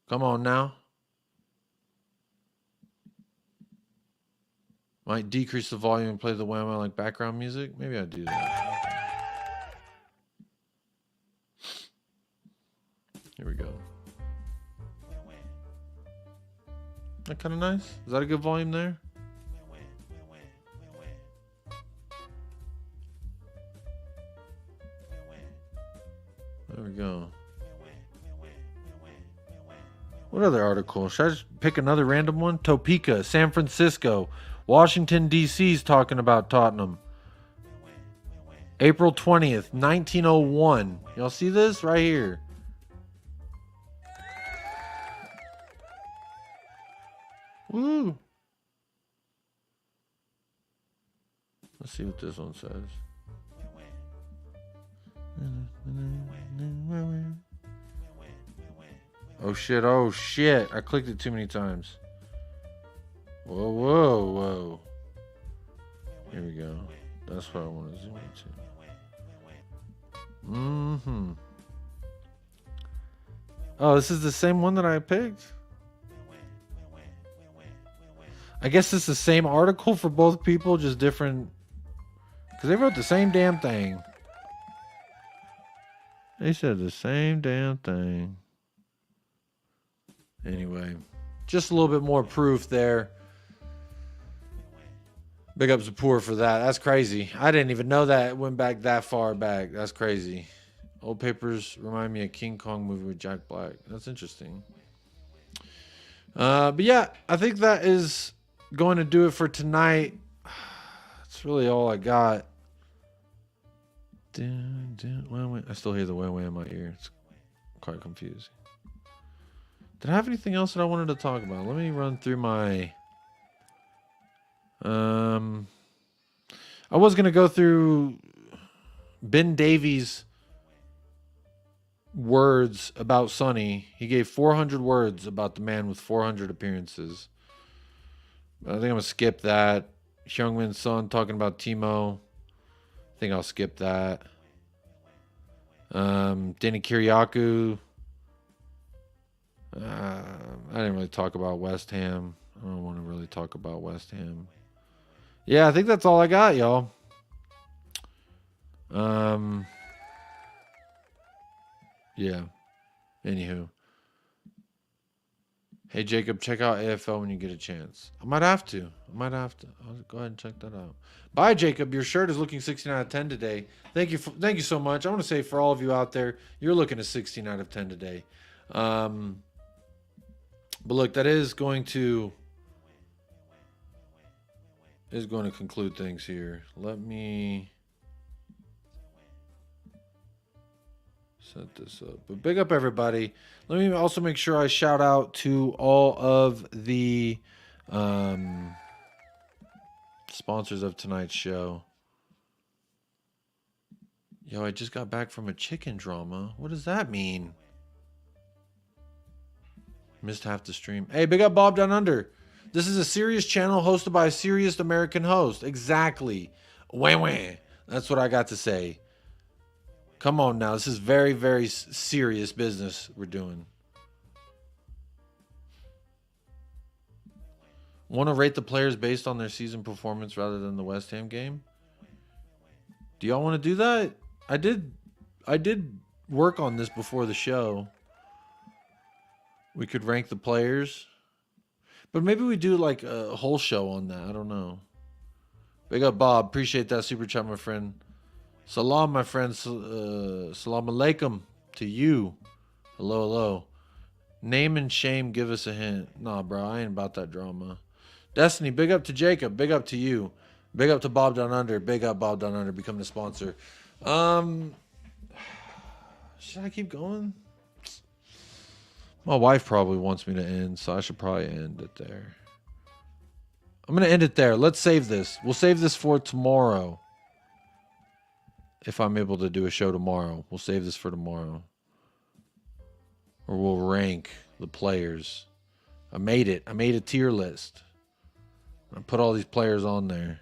Come on now. Might decrease the volume and play the wham like background music. Maybe I'd do that. Here we go. That kind of nice? Is that a good volume there? There we go. What other article? Should I just pick another random one? Topeka, San Francisco, Washington, D.C. is talking about Tottenham. April 20th, 1901. Y'all see this right here? Woo! Let's see what this one says. Oh shit, oh shit. I clicked it too many times. Whoa, whoa, whoa. Here we go. That's what I want to zoom into. Mm-hmm. Oh, this is the same one that I picked? I guess it's the same article for both people, just different. Because they wrote the same damn thing. They said the same damn thing. Anyway, just a little bit more proof there. Big up Zapur for that. That's crazy. I didn't even know that it went back that far back. That's crazy. Old papers remind me of King Kong movie with Jack Black. That's interesting. But yeah, I think that is going to do it for tonight. That's really all I got. I still hear the wah-wah in my ear. It's quite confusing. Did I have anything else that I wanted to talk about? Let me run through my... I was going to go through Ben Davies' words about Sonny. He gave 400 words about the man with 400 appearances. I think I'm going to skip that. Heung-min's son talking about Timo. I think I'll skip that. Denny Kiriakou. I didn't really talk about West Ham. I don't want to really talk about West Ham. Yeah, I think that's all I got, y'all. Yeah. Anywho. Hey, Jacob, check out AFL when you get a chance. I might have to. I'll go ahead and check that out. Bye, Jacob. Your shirt is looking 16 out of 10 today. Thank you so much. I want to say for all of you out there, you're looking at 16 out of 10 today. But look, that is going to conclude things here. Let me set this up. But big up everybody. Let me also make sure I shout out to all of the sponsors of tonight's show. Yo, I just got back from a chicken drama. What does that mean? Missed half the stream. Hey, big up Bob Down Under. This is a serious channel hosted by a serious American host. Exactly. Wah-wah. That's what I got to say. Come on now. This is very, very serious business we're doing. Want to rate the players based on their season performance rather than the West Ham game? Do y'all want to do that? I did work on this before the show. We could rank the players. But maybe we do like a whole show on that. I don't know. Big up, Bob. Appreciate that super chat, my friend. Salam, my friend. Salam alaikum to you. Hello, hello. Name and shame, give us a hint. Nah, bro, I ain't about that drama. Destiny, big up to Jacob. Big up to you. Big up to Bob Down Under. Big up, Bob Down Under. Become the sponsor. Should I keep going? My wife probably wants me to end, so I should probably end it there. I'm going to end it there. Let's save this. We'll save this for tomorrow. If I'm able to do a show tomorrow, we'll save this for tomorrow. Or we'll rank the players. I made it. I made a tier list. I put all these players on there.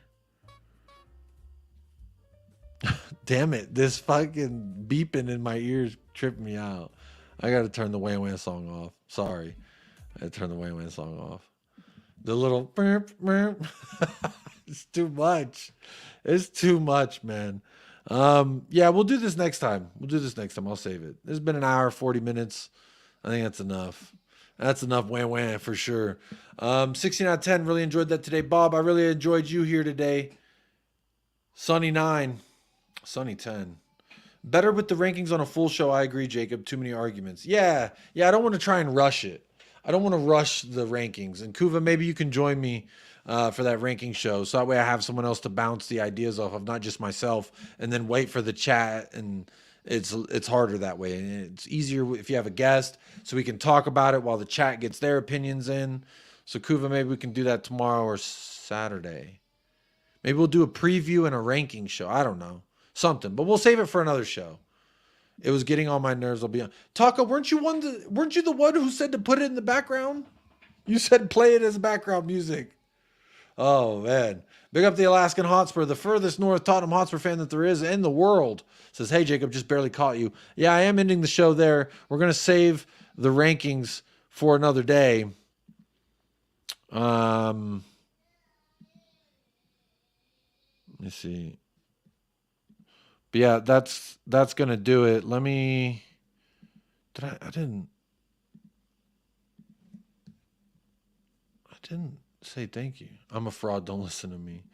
Damn it. This fucking beeping in my ears tripped me out. I got to turn the Wham Wham song off. Sorry. I had to turn the Wham Wham song off. The little burp, burp. It's too much. It's too much, man. Yeah, we'll do this next time. I'll save it. It's been an hour, 40 minutes. I think that's enough. That's enough Wham Wham for sure. 16 out of 10. Really enjoyed that today. Bob, I really enjoyed you here today. Sonny 9. Sonny 10. Better with the rankings on a full show. I agree, Jacob. Too many arguments. Yeah, I don't want to try and rush it. I don't want to rush the rankings. And Kuva, maybe you can join me for that ranking show. So that way I have someone else to bounce the ideas off of, not just myself, and then wait for the chat. And it's harder that way. And it's easier if you have a guest so we can talk about it while the chat gets their opinions in. So Kuva, maybe we can do that tomorrow or Saturday. Maybe we'll do a preview and a ranking show. I don't know. Something. But we'll save it for another show. It was getting on my nerves. I'll be on. Taka, weren't you the one who said to put it in the background? You said play it as background music. Oh, man. Big up the Alaskan Hotspur, the furthest north Tottenham Hotspur fan that there is in the world. Says, hey, Jacob, just barely caught you. Yeah, I am ending the show there. We're going to save the rankings for another day. Let me see. But yeah, that's going to do it. Let me... I didn't say thank you. I'm a fraud. Don't listen to me.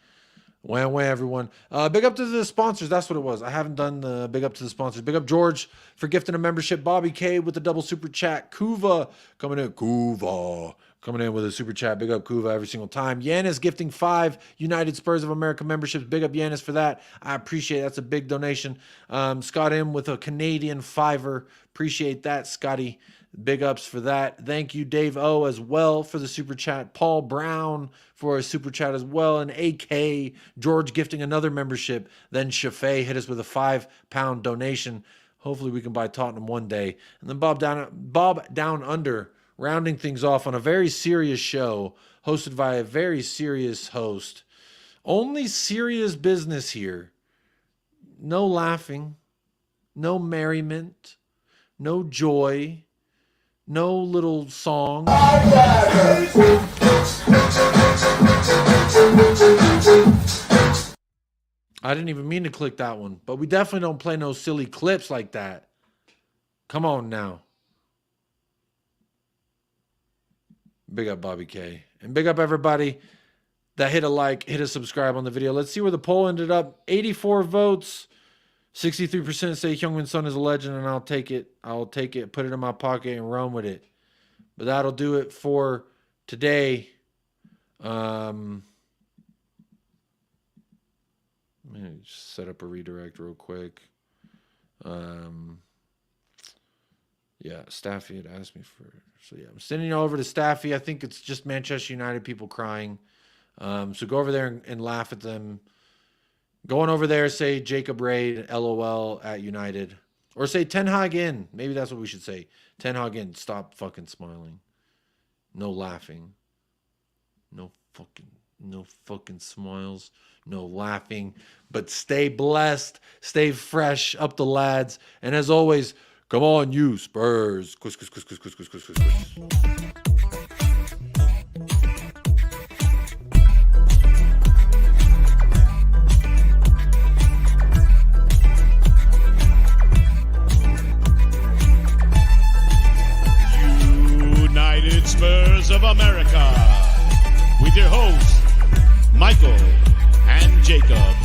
Wham wham, everyone. Big up to the sponsors. That's what it was. I haven't done the big up to the sponsors. Big up George for gifting a membership. Bobby K with the double super chat. Kuva coming in. Kuva coming in with a super chat. Big up Kuva every single time. Yanis gifting 5 United Spurs of America memberships. Big up Yanis for that. I appreciate it. That's a big donation. Scott M with a Canadian $5. Appreciate that, Scotty. Big ups for that. Thank you, Dave O, as well for the super chat. Paul Brown for a super chat as well. And AK George gifting another membership. Then Shafay hit us with a £5 donation. Hopefully we can buy Tottenham one day. And then Bob Down Under rounding things off on a very serious show hosted by a very serious host. Only serious business here. No laughing. No merriment. No joy. No little song. I didn't even mean to click that one, but we definitely don't play no silly clips like that. Come on now. Big up Bobby K. And big up everybody that hit a like, hit a subscribe on the video. Let's see where the poll ended up. 84 votes. 63% say Heung-min Son is a legend, and I'll take it. I'll take it, put it in my pocket, and run with it. But that'll do it for today. Let me just set up a redirect real quick. Yeah, Staffy had asked me for... So, yeah, I'm sending you over to Staffy. I think it's just Manchester United people crying. So go over there and laugh at them. Going over there, say Jacob Raid, LOL at United. Or say Ten Hag in. Maybe that's what we should say. Ten Hag in. Stop fucking smiling. No laughing. No fucking smiles. No laughing. But stay blessed. Stay fresh. Up the lads. And as always, come on you Spurs. Quiz. Spurs of America with your hosts, Michael and Jacob.